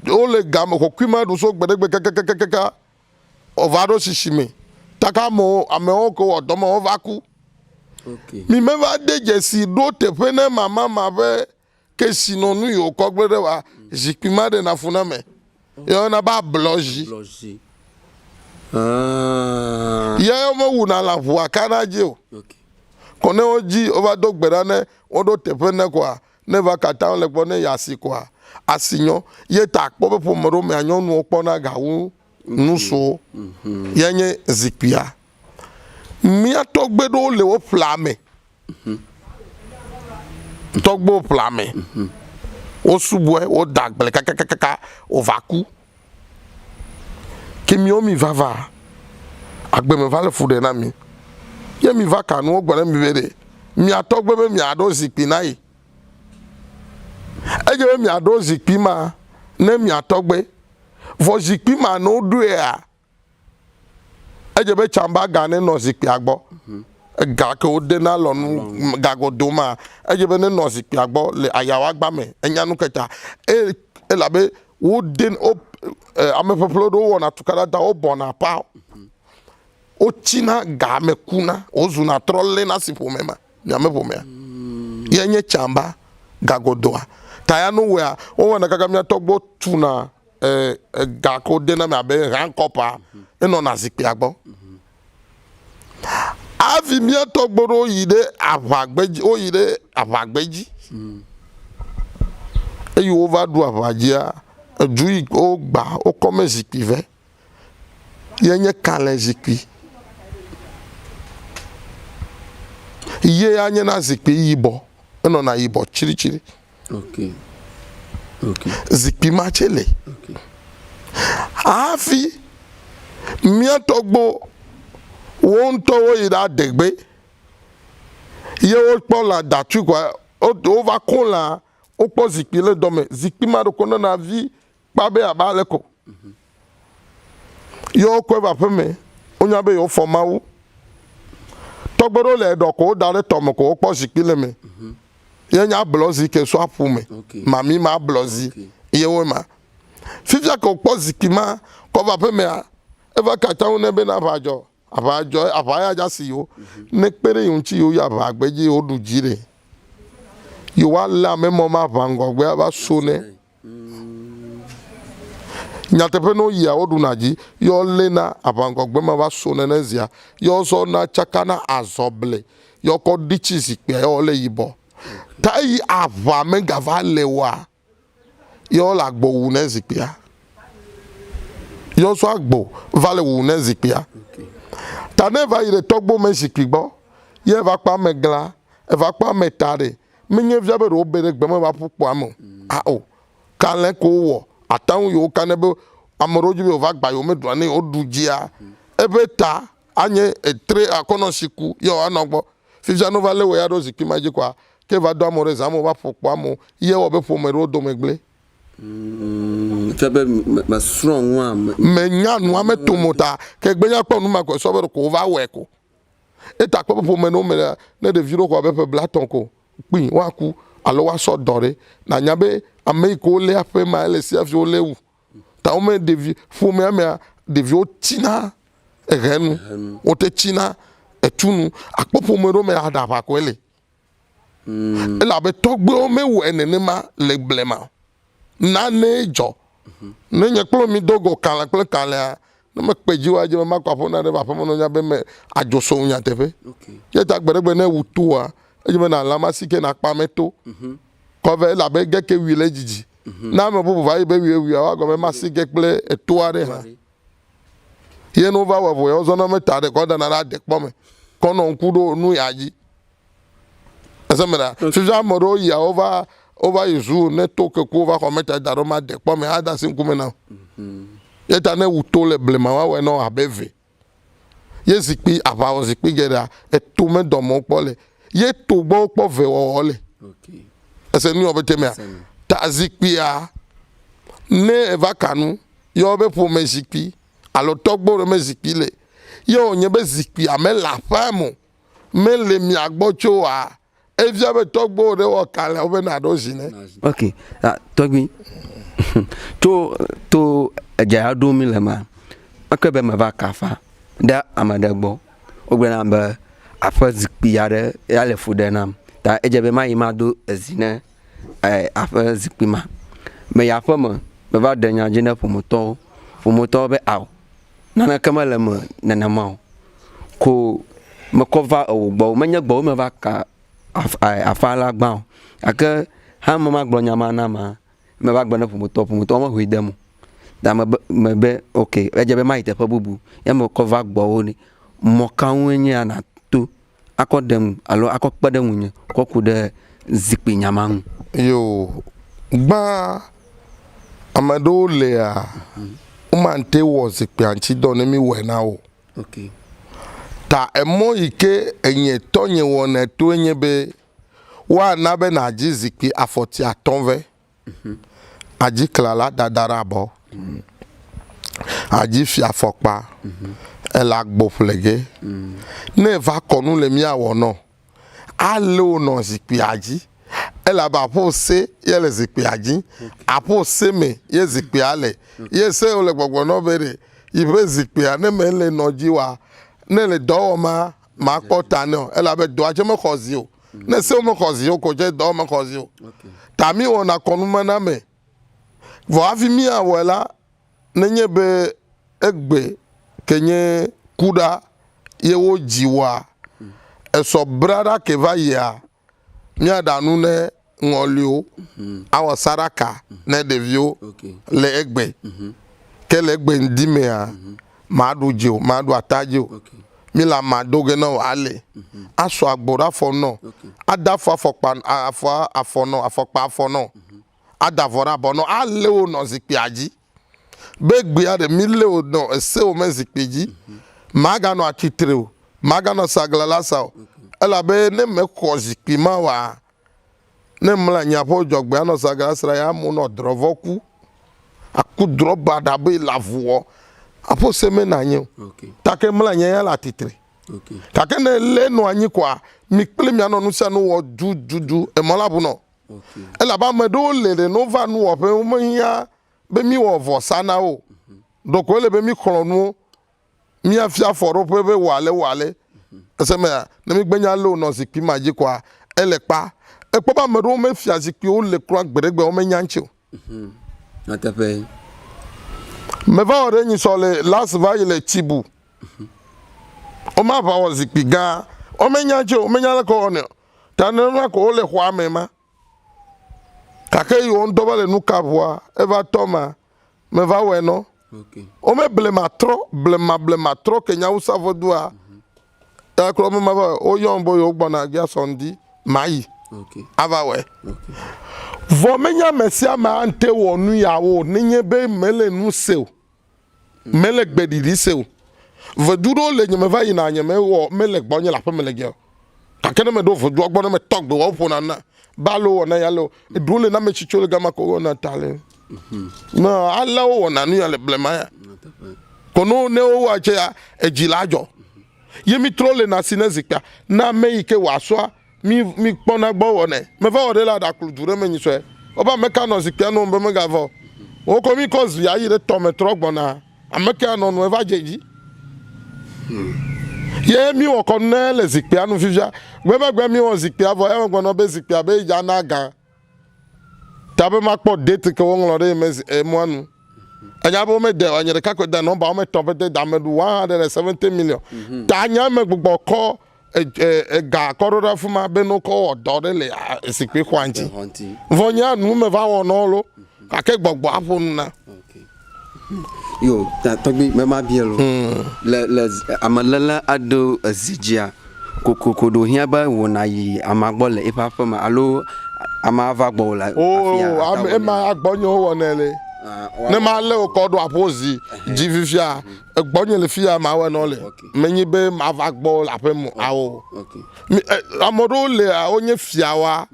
wole game xɔkui ma ɖu so gbe ɖe gbe kakakakaka ova ɖo sisi me taka amewo ke wɔ dɔme wova ku mi me va de dzesi ɖo teƒe ne mama ƒe kesi nɔ nu yiwo kɔ gbe ɖe wa zikpui ma ɖe na fu na me yɔna be ablɔ zi ye mewuna le aʋua kana dzi o ko ne wodzi wova do gbe ɖa ne woɖo teƒe ne koa ne va katã le gbɔ ne yasi koa asi nyɔ ye ta akpɔ be ƒome ɖo mea nyɔnuwo kpɔna gawu nusowo ye nye zikpuia mía tɔgbe ɖewo le wo ƒla me tɔgbewo ƒla me wo subɔe wo da agble kakakaka wova ku ke miwo mi vava agbeme va le fu ɖe na mi ye mi va ka nuwo gbɔ ɖe mi be ɖe mia tɔgbe be miaɖo zikpui na yi edze be miaɖo zikpui ma ne mia tɔgbe vɔ zikpui ma ne woɖoea edze be tsamba ga ne nɔ zikpuia gbɔ ga ke wode na lɔnu gagodo ma edze be ne nɔ zikpuia gbɔ le ayawa gba me enya nu keta elabe wode ame ƒeƒle ɖewo wɔna tukaɖa da wobɔna pa wotsina ga me kuna wozuna trɔ lena si ƒome ma miame ƒomea ye nye tsamba gagodoa ta ya nu wea wowɔna kaka mia tɔgbewo tuna ga ko de na me abe hankɔpa enɔna zikpuia gbɔ hafi mia tɔgbe ɖewo yi ɖe aʋagbedzi woyi ɖe aʋagbedzi eye wova ɖu aʋadzia edu yi wogba wokɔme zikpui vɛ ye nye kalẽ zikpui ye anye na zikpui yibɔ enɔna yibɔ tsiritsiri zikpui ma tse le hafi mía tɔgbo wo ŋutɔwo yi ɖe adegbe ye wokpɔ lã datui koa wova ko lã wokpɔ zikpui le dɔme zikpui ma ɖe ko nena vi kpa be aba le ko ye wokɔe va aƒe me wonya be yewo fɔ mawu tɔgbe ɖewo le eɖɔ ko woda ɖe tɔme ko wokpɔ zikpui le me ye nye ablɔzi ke so aƒu me mami ma ablɔzi ye wo ma fifia ke wokpɔ zikpui ma kɔ va aƒe mea eva katã wo ne be na aʋadzɔ aʋa ya dza si yiwo ne kpe ɖe yi ŋuti yiwo yi aʋa gbedzi yiwo ɖu dzi ɖe yiwo alé ame mɔ ma aʋa ŋgɔgbe ava so ne nyateƒe ne woyia woɖuna dzi ye woléna aʋa ŋgɔgbe ma va so ne ne zia ye wozɔna tsakana azɔble ye wokɔ ɖitsi zikpuia ye wole yibɔ ta eyi aʋa megava le wa ye wole agbo wu ne zikpuia ye wosɔ agbo va le wu ne zikpuia ta ne va yi ɖe tɔgbo me zikpui gbɔ ye eva kpa ameglã eva kpa ameta ɖe menye via be ɖewo be ɖe gbe me va ƒu kpoa me o kalẽ ko wowɔ ataŋu yiwo ka ne be ame ɖewo dzi be wova gba yiwo meɖua ne woɖu dzia ebe ta anye etre akɔnɔ si ku ye woanɔ gbɔ fifia no va lé wo ya ɖo zikpui ma dzi koa ke va do amewo ɖe zã me wova ƒo kpoa me ye wɔ be ƒome ɖewo dome gblẽ fia be mesrɔ̃ nua menya nua metomo ta ke gbenya kpɔ nu ma ko sɔ be ko wova wɔe ko eta kpɔ be ƒome ne wo me ne ɖevi ɖewo xɔ abe ƒe blatɔ ko kpi woaku alo woasɔ dɔ ɖe nanya be ame ko le aƒe ma ele si afi le wu ta wo me ɖevi ƒome amea ɖeviwo tina ehenu wo te tina etunu akpɔƒome ɖo me aɖa aʋako ele elabe tɔgbewo me wɔ nenema le gblema nane dzɔ ne nye kplo mi dogo kalẽ kple kalẽa ne me kpe dzi wa dzi me ma kɔ aƒo na ɖe aƒe me no nya be me adzoso nya teƒe ye ta gbeɖegbe ne wu toa edzi be na lama si ke na kpa me to kɔve elabe ge ke wi le dzidzi na ame bubu va yi be wia wa gɔme ma si ge kple eto aɖe hã ye no va wɔ vo ye zɔna me ta ɖe kɔ dana ɖe adekpɔ me kɔ nɔ ŋku ɖo nu ya dzi ese me da fifi ame ɖewo yia wova yi zu ne to keku wova xɔ meta da ɖo ma dekpɔ me ada si ŋkume na ye ta ne wu to le blema wa wɔ nɔ abe ve ye zikpui aʋawɔ zikpui geɖea eto me dɔmɔ kpɔ le ye to gbɔ kpɔ ve wɔwɔ le ese nu yɔ be temea ta zikpuia ne eva kanu yɔ be ƒome zikpui alo tɔgbo ɖe me zikpui le ye wònye be zikpuia me le aƒea mo me le mia gbɔ tso wa evia be tɔgbo ɖe wɔ kalẽ wo be na ɖo zi ne. Ok, tɔgbi to edza ɖo mi le ma eke be me va kafa ɖe ame ɖe gbɔ wogblɔna be aƒe zikpui aɖe ya le fu ɖe nam ta edze be ma yi ma do ezi ne aƒe zikpui ma me yi aƒe me me va ɖe nya dzi ne ƒometɔwo be awo naneke me le me nenema o ko mekɔ va ewo gbɔ menye gbɔ me va ka afa la gbã o gake hã me ma gblɔ nya ma na ma me va gbe ne ƒometɔwo me hoe de mo da me be ok edze be ma yi teƒe bubu ya me kɔ va gbɔwo ne mɔkawoe nye na to akɔ ɖem alo akɔ kpe ɖe ŋunye kɔ ku ɖe zikpui nyama ŋu. Yo gbã ame ɖewo lea womante wɔ zikpuia ŋuti dɔ ne mi wɔe na wo ta emɔ yi ke enye tɔnye wɔne toe nye be woana be nadzi zikpui afɔti atɔ̃ ve adzi klala dada ɖe abɔ adzi fia afɔkpa ele agbo ƒlege ne eva kɔnu le miawɔ nɔ ale wonɔ zikpuia dzi elabe aƒo se ye le zikpuia dzi aƒo se me ye zikpuia le ye se wole gbɔgbɔ nɔ be ɖe yi ƒe zikpuia ne me le nɔ dzi wa ne le dɔ wɔ ma kpɔ ta ne o elabe dɔa tse mexɔ zi o ne sewo mexɔ zi o ko tse dɔ mexɔ zi o ta mi wɔna kɔnu me na me vɔ hafi mi awɔe la nenye be egbe ke nye kuɖa ye wo dzi wa esɔ bra ɖa ke va yia miaɖa nu ne ŋɔliwo awɔ saɖaka ne ɖeviwo le egbe ke le egbe ŋdi mea maɖu dzi o maɖu ata dzi o mi le ama do ge ne wòale asɔ agbo ɖe afɔ nɔ ada afɔ afɔ nɔ afɔkpa afɔ nɔ ada avɔ ɖe abɔ nɔ ale wo nɔ zikpuia dzi be gbea ɖe mi le wo nɔ ese wo me zikpui dzi maganɔ atsitre o maganɔ saglala sa o elabe ne mexɔ zikpui ma wa ne mla nyaƒo dzɔgbe anɔ saglala sa ya mo nɔ drɔvɔ ku aku drɔ baɖa be le avuwɔ aƒo se me na nye o take mla nye ya le atitre gake ne le nɔ anyi koa mi kple mianɔ nu sia nu wɔ dududu emɔ la bu nɔ elabe ame ɖewo le ɖe no va nuwɔƒe womehiã be mi wɔ vɔsa na wo doko ele be mi xlɔ nuwo miafia afɔɖoƒe be wòale esemea ne mi gbe nya le wonɔ zikpui ma dzi koa ele kpa ekpɔ be ame ɖewo mefia zikpuiwo le kura gbeɖegbe womenya ŋuti o. Me va wɔ ɖe nyisɔ le las va yi le Tsibu woma va wɔ zikpui gã womenya ŋuti o womenya le kɔ wɔnɛ o ta nenema ko wole xɔa me ma gake yi wo ŋdɔ va le nu ka ʋua eva tɔ ma me va wɔe nɔ wome blema trɔ ke nya wusa vodua ya kplɔ me ma va woyɔm be yewo gbɔna gia sɔndi ma yi ava wɔe vɔ menya ame sia me ante wɔ nu yawo nenye be mele nu se o mele gbeɖiɖi se o vedu ɖewo le nye me va yina nye me wɔ mele gbɔ nye le aƒe me le gia o gake ne me ɖo vodua gbɔ ne me tɔgbe wɔ ƒona na balo wɔna ya le o eɖewo le na me tsitso le gama ko wɔna ta le no alewo wɔna nu ya le blema ya ko no ne wo wa tse ya edzi la dzɔ ye mi trɔ le na si ne zikpia na me yi ke wòasɔa mi kpɔna gbɔ wɔnɛ me va wɔ ɖe la ɖaklu du ɖe me nyi sɔe oba meka no zikpia no mbe mega vo o komi ko zi ayi de to metro gbona ameka no no eva jeji ye mi wo ko na le zikpia no fifia gbe mi wo zikpia vo e gbona be zikpia be ja na ga tabe makpo date ke won lo de mo anu anya bo me de anya de ka ko da no ba o me to be de da me 170 million ta nya me gbogbo ko ga korora fuma be no ko odo de le sikpe kwanji vonya nu me va won no lo ka ke gbogbo afun na yo ta to bi me ma bielo le amalala ado azijia kokoko do hia ba wona yi amagbo le ipa fama alo amava gbo la e ma agbonyo wo na le ne ma le o ko do apozi jivifia egbonyo le fia ma we no le menyi be ma va gbo la pe mu awo amodo le onye fiawa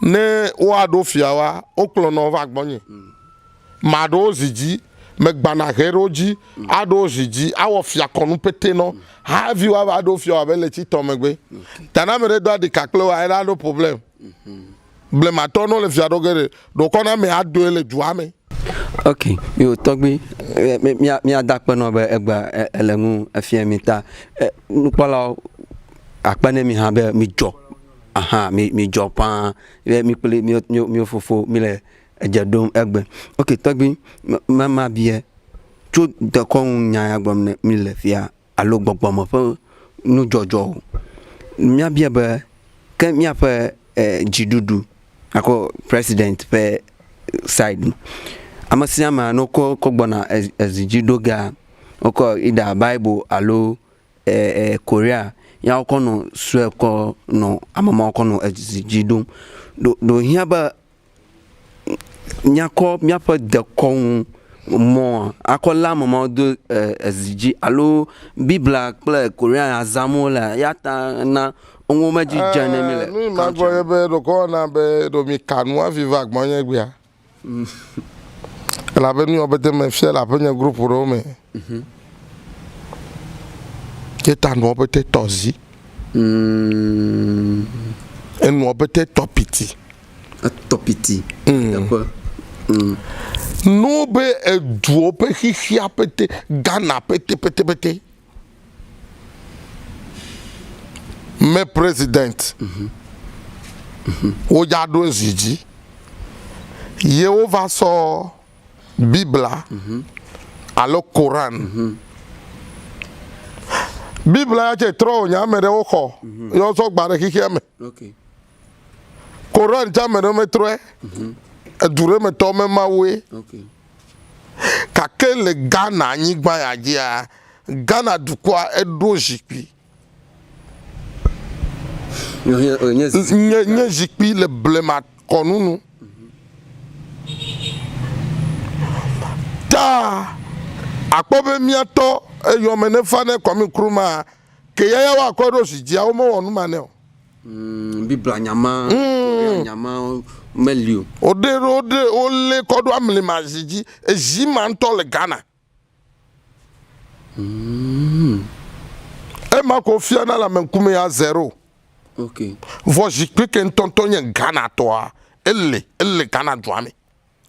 ne wa do fiawa oklo no va gbonyo ma do ziji me gbana heroji ado ziji awo fia konu pete no have you ever do fia be le ti to megbe tana me do di kaklo wa era no problem blema tono le fia do gere do kona me ado ele juame okay yo togbi mi adakpe no be egba elengu afia mi ta nupola akpane mi ha be mi jo mi jo pan mi pele mi ofofo mi le ejadom egbe okay togbi mama bie tu de kon nya agbom ne mi le fia alo gbogbo mo fo nu jojo mi abia be ke mi afa jidudu ako president pe side amasiama no ko gbona ezijidoga oko ida bible alo korea ya oko no sueko no amama oko no ezijidom do hiaba nyako miapa de kon mo akola mama do eziji alo bibla kle korea azamola yata na onwo maji jana mi le ni ma gbo ye be do ko na be do mi kanu aviva gbonye gbe a la be ni obete me fiel la penye groupe ro me ke tanu obete tozi en obete topiti d'accord no be eduo pe hihia pete Ghana pete me president o ja do ziji ye over so bibla alo Quran bibla ya che tro nya mere o ko yo so gbare hihia me okay Quran ja mere me tro dure me to me mawe okay ka kele Ghana anyigba ya dia Ghana dukwa edo jipi nye jipi le blema konunu ta akpobe miato eyomene fane komi kruma ke yaya wa kodo sijia o mo wonu mane o bibla nyama melio ode ole kodo amle majiji ejima nto le Ghana e ma ko fia na la menkume ya 0 okay vo jikpe ke ntontonye Ghana to a ele Ghana dwame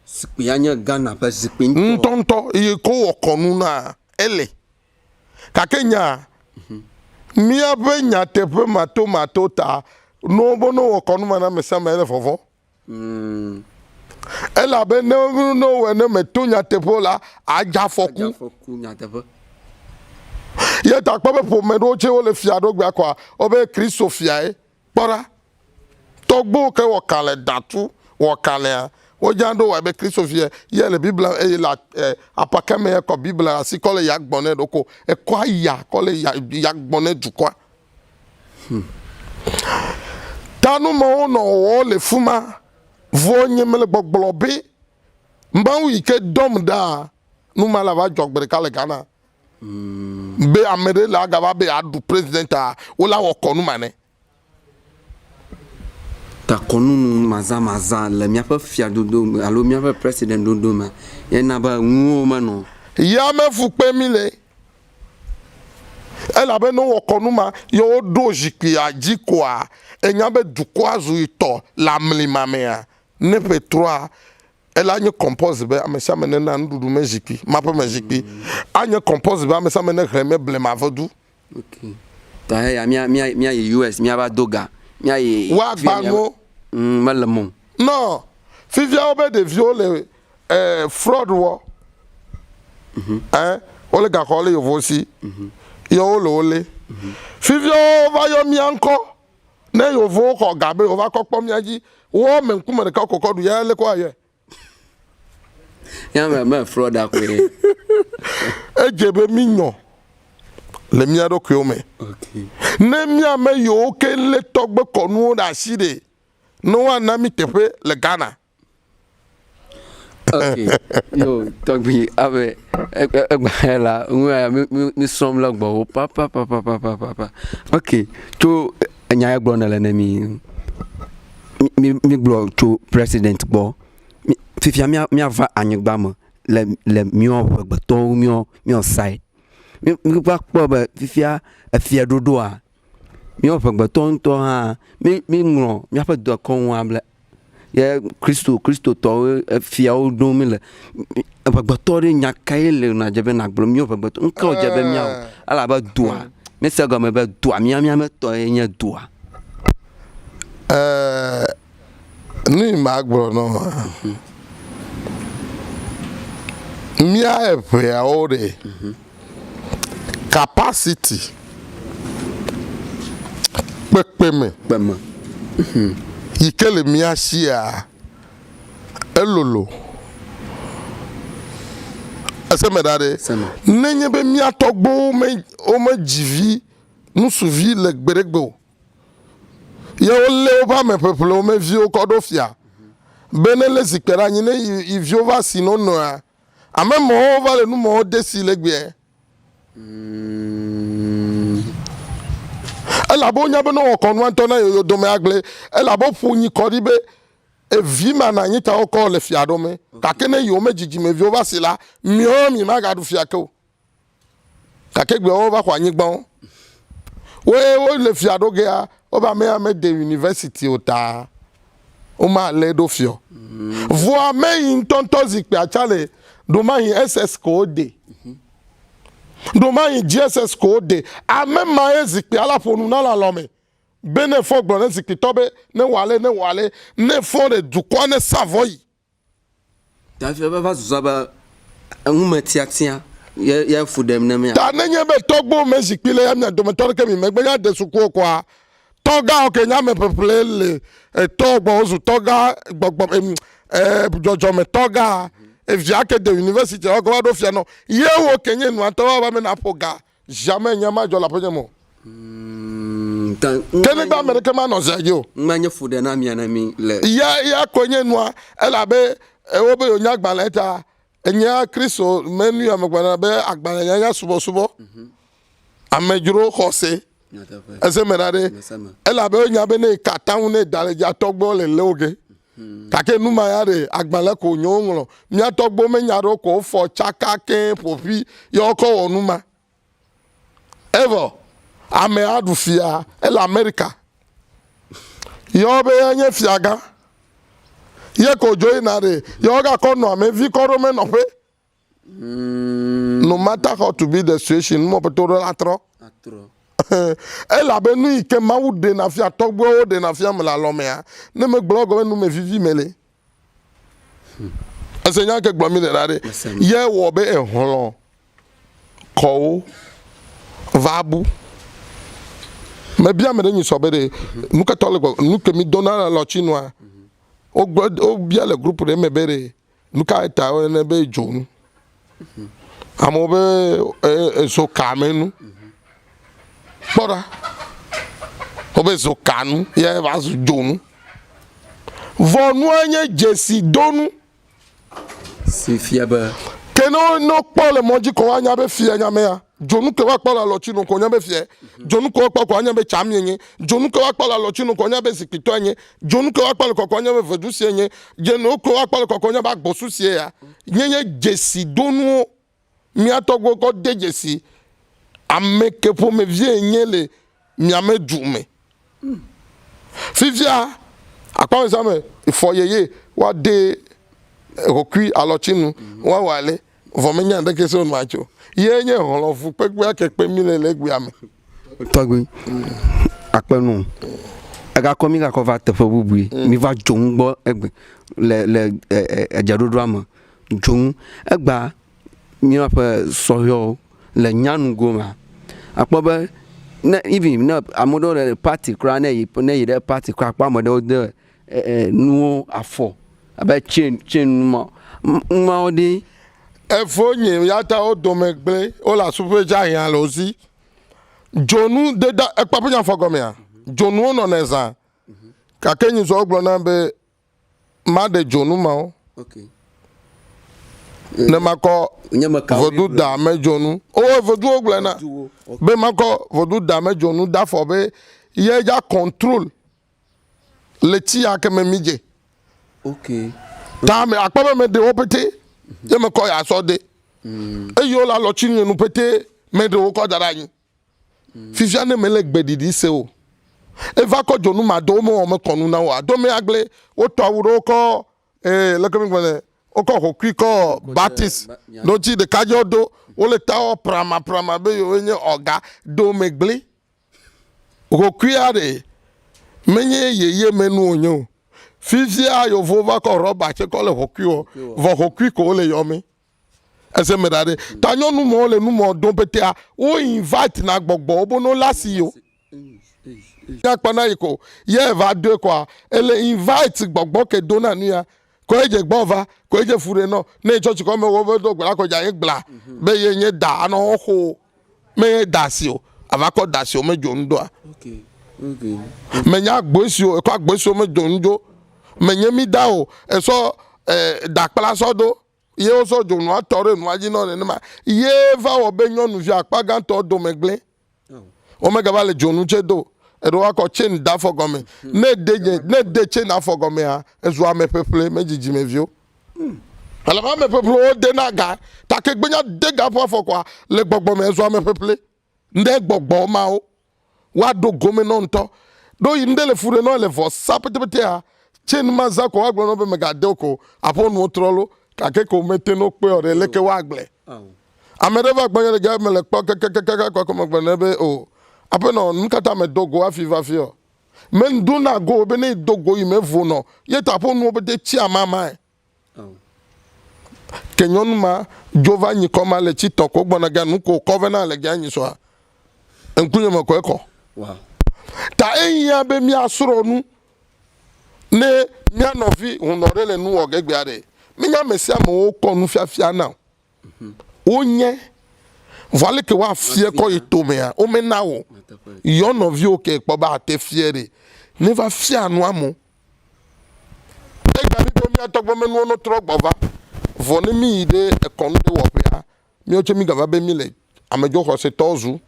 sikpianya Ghana pa sikpin ntonto ye ko okonu na ele ka kenya mia be nya tepe mato ta no bono okonu mana mesa mele fofo ela be no we ne metonya tepo la aja foku nya tepo ye ta kpobe po me do che o le fia do gba kwa obe Kristo fia e pora togbo ke wo kale datu wo kale o jando wa be Kristo fia ye le Bible e la apakame ko Bible asi ko le yagbone do ko e kwa ya ko le yagbone du kwa tanu mo no wo le fuma vo nyemele gbogblobe mbawu ike dom da nu mala va jogbere kale Ghana be amere la gaba be adu president a wala wo konu mane ta konu maza le mia fa fia dodo alo mia fa president dodo ma ye na ba nwo ma no ya me fu pe mi le ela be no wo konu ma yo do jikpi ajiko a enya be duko azu ito la mlima me a ne pe 3 elle a une compose be amesa me na ndudu magipi mapa magipi anya compose be amesa me na kreme blema avodu okay ta ya mia US mia ba doga mia ye wa gbanwo malamon non fivia obe de viole fraud wo hein ole ga ko le yo vosi yo ole fivia va yo mi anko na yo vo ko gabe o va ko pom yaji wo me nkume ka kokodu ya le ko aye ya me fraud akwe ejebe minyo le mia do kome okay ne mia me yo ke le togbe konu da shide no wana mi tepe le Ghana okay yo togbi abe la mi som la gbo papa okay to nya gbo na le na mi gbo to president gbo fifia mi ava anyigba mo le mio gbo to mio side mi gba po ba fifia afia dodo a mio gbo to ha mi ngro mi afa do kon wa bla ye Christo to fia o do mi le gbo to re nya kai le na jebe na gbo mio gbo to nka o jebe mi ala ba doa mi se go me ba doa mi me to nya doa ni magbro no mia e ore capacity pepeme ikele mia shia elolo aseme dade nenye be mia togbo me o me jivi nu suvi le gberegbo ye o le o ba me people o me vi o kodofia benele zikpera nyi ne i vi va sino no a ame mo va le nu mo desi le gbe ela bo nya be no kon wan to na yo do me agle ela bo fu nyi kodibe e vi ma na nyi ta o ko le fia do me ka ke ne yo me jiji me vi va sila mi o mi ma ga du fia ke o ka ke gbe o va kwa nyi gbon we le fia do ge a o ba me de university o ta o ma le do fio vo me in tonto zikpe a chale do ma in SS code do ma in GSS code a me ma zikpe ala fonu na la lome bene fo gbon zikpe tobe ne wale ne fo de du kwa ne savoy ta fi ba so ba nguma tiatia ya fu dem na me ta ne nye be togbo me zikpe le ya me do me tor ke mi me gbe ya de su ko kwa toga oke nya me peplele togbo ozu toga gbogbo jojo me toga via ke de university o go do fia no ye wo kenye nu atawa ba me na poga jamais nya ma jo la ponyemo kene ba me ke ma no zayo manye fu de na mi na mi le ya konye nu ela be wo be onya gbaleta enya Kristo menu ya magba be agbara nya subo amejuro khose ese merade ela be onya be ne kataun ne daleja togbo le leoge kake numa ya re agbale ko nyonlo mi atogbo me nyaro ko fo chaka ke popi yo ko onuma ever ame adufia el America yo be anye fiaga ye ko join na re yo ga ko no ame vi ko me no pe no matter how to be the situation mo petoro atro elle a benu ike mawu de na fia togbo de na fia me la lomea ne me blog nu me vivi mele asenya ke gbo mi de dare ye wo be eholo ko vabu me bia me de nyi so be de nu ka tole nu ke mi dona la chinwa o bia le groupe de me bere nu ka ta o ne be jonu amo be so kamenu bora obezo kanu ye vazu donu vonu anye jesi donu si fiaba keno no pole moji ko anya be fie anya me ya jonu ke wa pala lo chinu ko anya be fie jonu ko pa ko anya be chamyenye jonu ke wa pala lo chinu ko anya be sikito anye jonu ke wa pala ko anya be vedusi anye jenu ko wa pala ko anya ba gbosusi ya nyenye jesi donu mi atogbo ko de jesi ameke po me vie nyele miame dume fifia akwa nsame fɔ yeye wa de hokui alɔtsinu wa wale vɔmenya ndeke se onuma tso ye nye hɔlɔfu kpekpe akekpe mi le egbea me. tɔgbe akpɛnu egakɔ mi gakɔ va teƒe bubu yi mi va dzoŋu gbɔ egbe le edzeɖoɖoa me dzoŋu egba miaƒe sɔhɛwo le nyanugo ma akpɔ be ne even ne ame ɖewo le party kura ne yi ɖe party kura akpɔ ame ɖewo de nuwo afɔ abe chain numawo ɖe. Efo nye ya ta wo dome gble wo la supe dza hiã le ozi dzonu deda ekpapo nya fɔ gɔmea dzonuwo nɔ ne zã gake nyi sɔ gblɔ na be ma de dzonu mawo ne makɔ vodu da me dzonu voduwo gblɔ na be makɔ vodu da me dzonu da fɔ be ye dza control le tsi ya ke me mi dze ta me akpɔ be me de wo pete ye me kɔ ya sɔ de eye wo la lɔtsi nu pete me de wo kɔ da ɖe anyi fifia ne me le gbeɖiɖi se o eva kɔ dzonu ma do me wɔ me kɔnu na wo ado me agble wotɔ awu ɖewo kɔ leke mi gblɔ ne wokɔ hokui kɔ baptist ɖotsi ɖekadzewo do wole ta wɔ prama be yewo nye ɔga do me gble hokuia ɖe menye yeye me nu wonye o fifia yovo va kɔ rɔba tse kɔ le hokui wɔ vɔ hokui ko wole yɔme ese me da ɖe ta nyɔnu mɔ le numɔ dom petea wo invite na gbɔgbɔ wo bo no la si o nyakpɔ na yi ko ye va do kɔa ele invite gbɔgbɔ ke do na nu ya ko edze gbɔ va ko edze fu ɖe nɔ ne tsɔtsi kɔ me wo be do gbla ko dza ye gbla be ye nye da anɔ xɔ me ye da si o ava kɔ da si o me dzo nu doa me nya agbesi o kɔ agbesi o me dzo nu do me nye mi da o esɔ dakpla sɔ do ye wo sɔ dzo nua tɔ ɖe nua dzi nɔ nenema ye va wɔ be nyɔnuvi akpa gãtɔ do me gble wo me gava le dzonu tse do eɖewo akɔ chain da afɔ gɔme ne de chain afɔ gɔmea ezu ame ƒeƒle me dzidzimeviwo alaba ame ƒeƒle wo de na ga take gbenya de ga ƒe afɔ kɔa le gbɔgbɔ me ezu ame ƒeƒle nde gbɔgbɔ mawo wa do gome nɔ ŋutɔ ɖo yi nde le fu ɖe nɔ le vɔ sa petepetea chain ma za ko wa gblɔ nɔ be me ga de ko aƒo nuwo trɔlo kake ko me te no kpe o ɖe leke wa gblẽ ame ɖe va gbɔnye le ga me le kpɔ kekekeke kɔ me gblɔ ne be o aƒenɔ nu katã me do go afi va fi o me ŋdo na go be ne do go yi me vo nɔ ye ta ƒo nuwo be tsi amamae ke nyɔnu ma dzo va nyi kɔ ma le tsi tɔ ko gbɔna ga nu ko kɔ ve na le ga nyi sɔa ŋkunye me kɔ ekɔ ta eya be miasrɔ̃ nu ne mia nɔvi hunɔ ɖe le nu wɔ gegbea ɖe minya me sia me wo kɔ nu fiafia na wo nye vɔale ke wa fie kɔ yi tomea wo me na wo yɔ nɔviwo ke kpɔ ba ate fie ɖe ne va fia nu amo egba mi do mia tɔgbɔ me nuwo no trɔ gbɔ va vɔ ne mi yi ɖe ekɔnu ɖe wɔƒea miawo tse mi gava be mi le amedzo xɔsetɔwo zu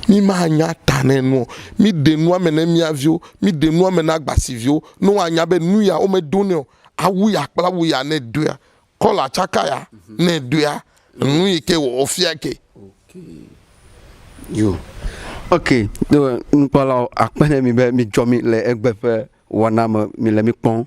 mi ma nya ta ne nu mi de nua me ne mia viwo mi de nua me na agbasiviwo ne wa nya be nu ya wo me do ne o awu ya kple awu ya ne do ya kɔla tsaka ya ne do ya nu yi ke wɔ fia ke. Yo ok do nukpɔlawo akpe ne mi be mi dzɔ mi le egbe ƒe wɔna me mi le mi kpɔm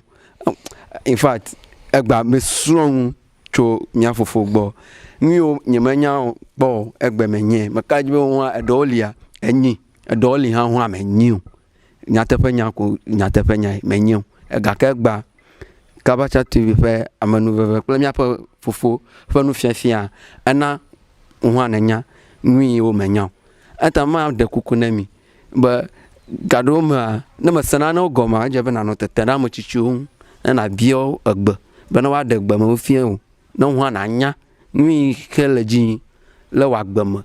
in fact egba mi srɔ̃ ŋu tso mia fofo gbɔ nuyiwo nye me nya kpɔ egbe me nye meka dzi be hã eɖewo lia enyi eɖewo li hã hã me nyi o nyateƒe nya ko nyateƒe nya me nyi o egake egba Kabacha TV ƒe amenuveve kple miaƒe fofo ƒe nufiafia ena hã nenya nu yiwo me nya o eta ma de kuku ne mi be gaɖewo mea ne me se nanewo gɔmea edze be nanɔ tete ɖe ame tsitsiwo ŋu ne nabiawo egbe be ne woaɖe gbe me wofie o ne hã nanya nu yi ke le dzi le wɔ agbe me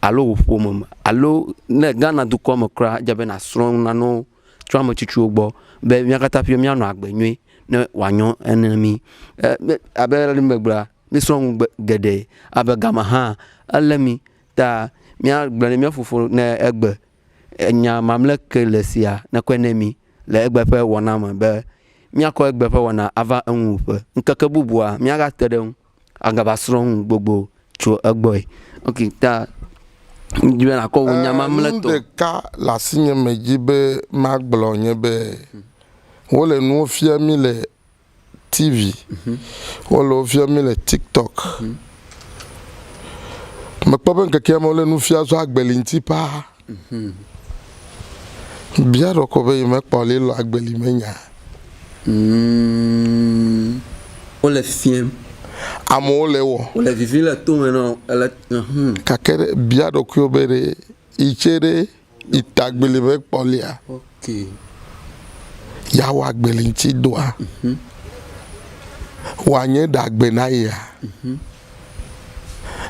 alo wò ƒome me alo ne Ghana dukɔ me kura edze be nasrɔ̃ nanewo tso ame tsitsiwo gbɔ be mia katã ƒe mianɔ agbe nyuie ne wanyɔ ene mi abe le megbea mi srɔ̃ ŋu geɖe abe gama hã ele mi ta mia gblɔ ne mia fofo ne egbe nya mamle ke le sia ne kɔe ne mi le egbe ƒe wɔna me be miakɔ egbe ƒe wɔna ava eŋu ƒe ŋkeke bubua miagate ɖe ŋu agaba srɔ̃ ŋu gbogbo tso egbɔe ok ta dzi be nakɔ wo nya mamle tɔ ɖeka le asinye me dzi be magblɔ nye be wole nuwo fia mi le TV wole wo fia mi le TikTok mekpɔ be nkeke me wole nu fia so agbeli ŋuti paa bia ɖɔ kɔ be yi mekpɔ li lɔ agbeli menya wole fiem amewo le wɔ wole vivi le tome no ele kake ɖe bia ɖɔ kuyo be ɖe itse ɖe ita agbeli mekpɔ lia okay ya wɔ agbeli ŋuti doa wòanye ɖagbe na yia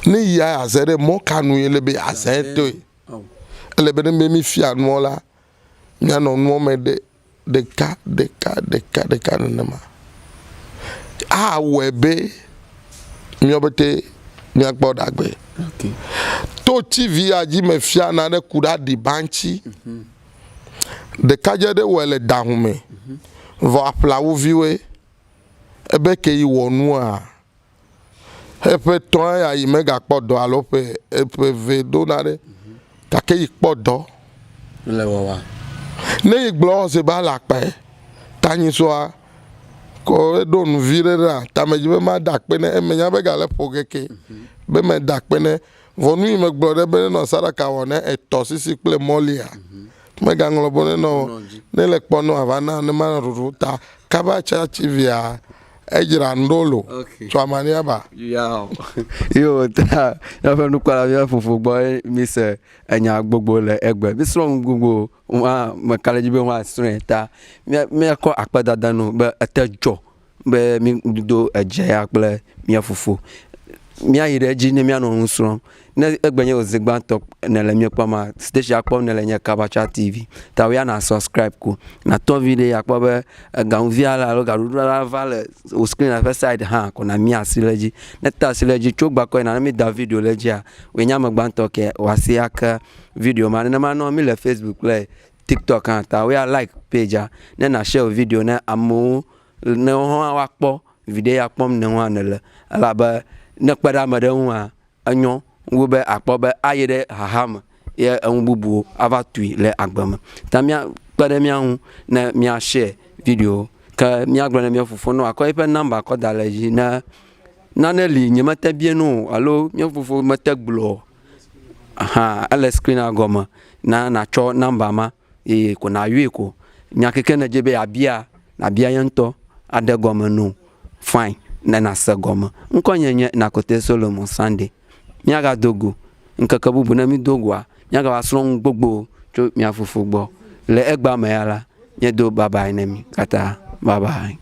ne yia azɛ ɖe mɔkanu ye le be azɛ toe ele be ne be mi fia nuɔ la mianɔ nuɔ me ɖeka nenema awɔe be miɔbete miakpɔ ɖagbe to TV adzi me fia na ɖe ku ɖe aɖiba ŋuti ɖekadze ɖe wɔe le dahume vɔ aƒlawo viwoe ebe ke yi wɔ nua eƒe tɔ ya yi megakpɔ dɔ alo ƒe ve dona ɖe gake yi kpɔ dɔ le wɔwa ne yi gblɔ se ba le akpae tanyi soa ko eɖo nuvi ɖe ɖa tamedzi be ma da akpe ne emenya be gale ƒo keke be me da akpe ne vɔ nu yi me gblɔ ɖe be ne nɔ saɖaka wɔ ne etɔ sisi kple mɔlia megaŋlɔ bo ne nɔ ne le kpɔ no ava na ne ma ɖuɖu ta kaba tsa TVa edzra ndolo tso amania ba yo ta ya fe nukpala ya fofo gbɔ mi se enya gbogbo le egbe mi srɔ̃ gbogbo wa me kale dzi be wa srɔ̃ ta mi akɔ akpedada no be ete dzɔ be mi do edze ya kple mia fofo mi ayi ɖe edzi ne mianɔ nu srɔ̃m ne egbe nye ozegbãtɔ ne le mi kpɔm ma station akpɔm ne le nye Kabacha TV ta wo ya na subscribe ko na tɔ vi ɖe akpɔ be gaŋuvia la alo gaɖuɖu la va le o screen ƒe side hã ko na mi asi le dzi ne ta asi le dzi tso gbakɔ na mi da video le dzia wo nya megbãtɔ ke wo asi ake video ma ne ma nɔ mi le Facebook le TikTok hã ta wo ya like page ne na share video ne amewo ne ho wa kpɔ video ya kpɔm ne ho ne le elabe ne kpe ɖe ame ɖe ŋu enyo wo be akpɔ be ayi ɖe hahame ye enu bubuwo ava tui le agbeme ta mia kpe ɖe mia ŋu ne mia share video ke mia gblɔ ne mia fofo no akɔ eƒe number kɔ da le dzi ne nane li nye mete bie no alo mia fofo mete gblɔ ele screen agɔme na tsɔ number ma eye ko na yue ko nya keke ne dze be abia na bia ye ŋutɔ ade gɔme no fine ne na se gɔme ŋkɔ nye Nakote Solomon Sunday miaga dogo nkeke bubu ne mi dogoa miaga va srɔ̃ ŋu gbogbo tso mia fofo gbɔ le egba me ya la miedo bye bye ne mi kata bye bye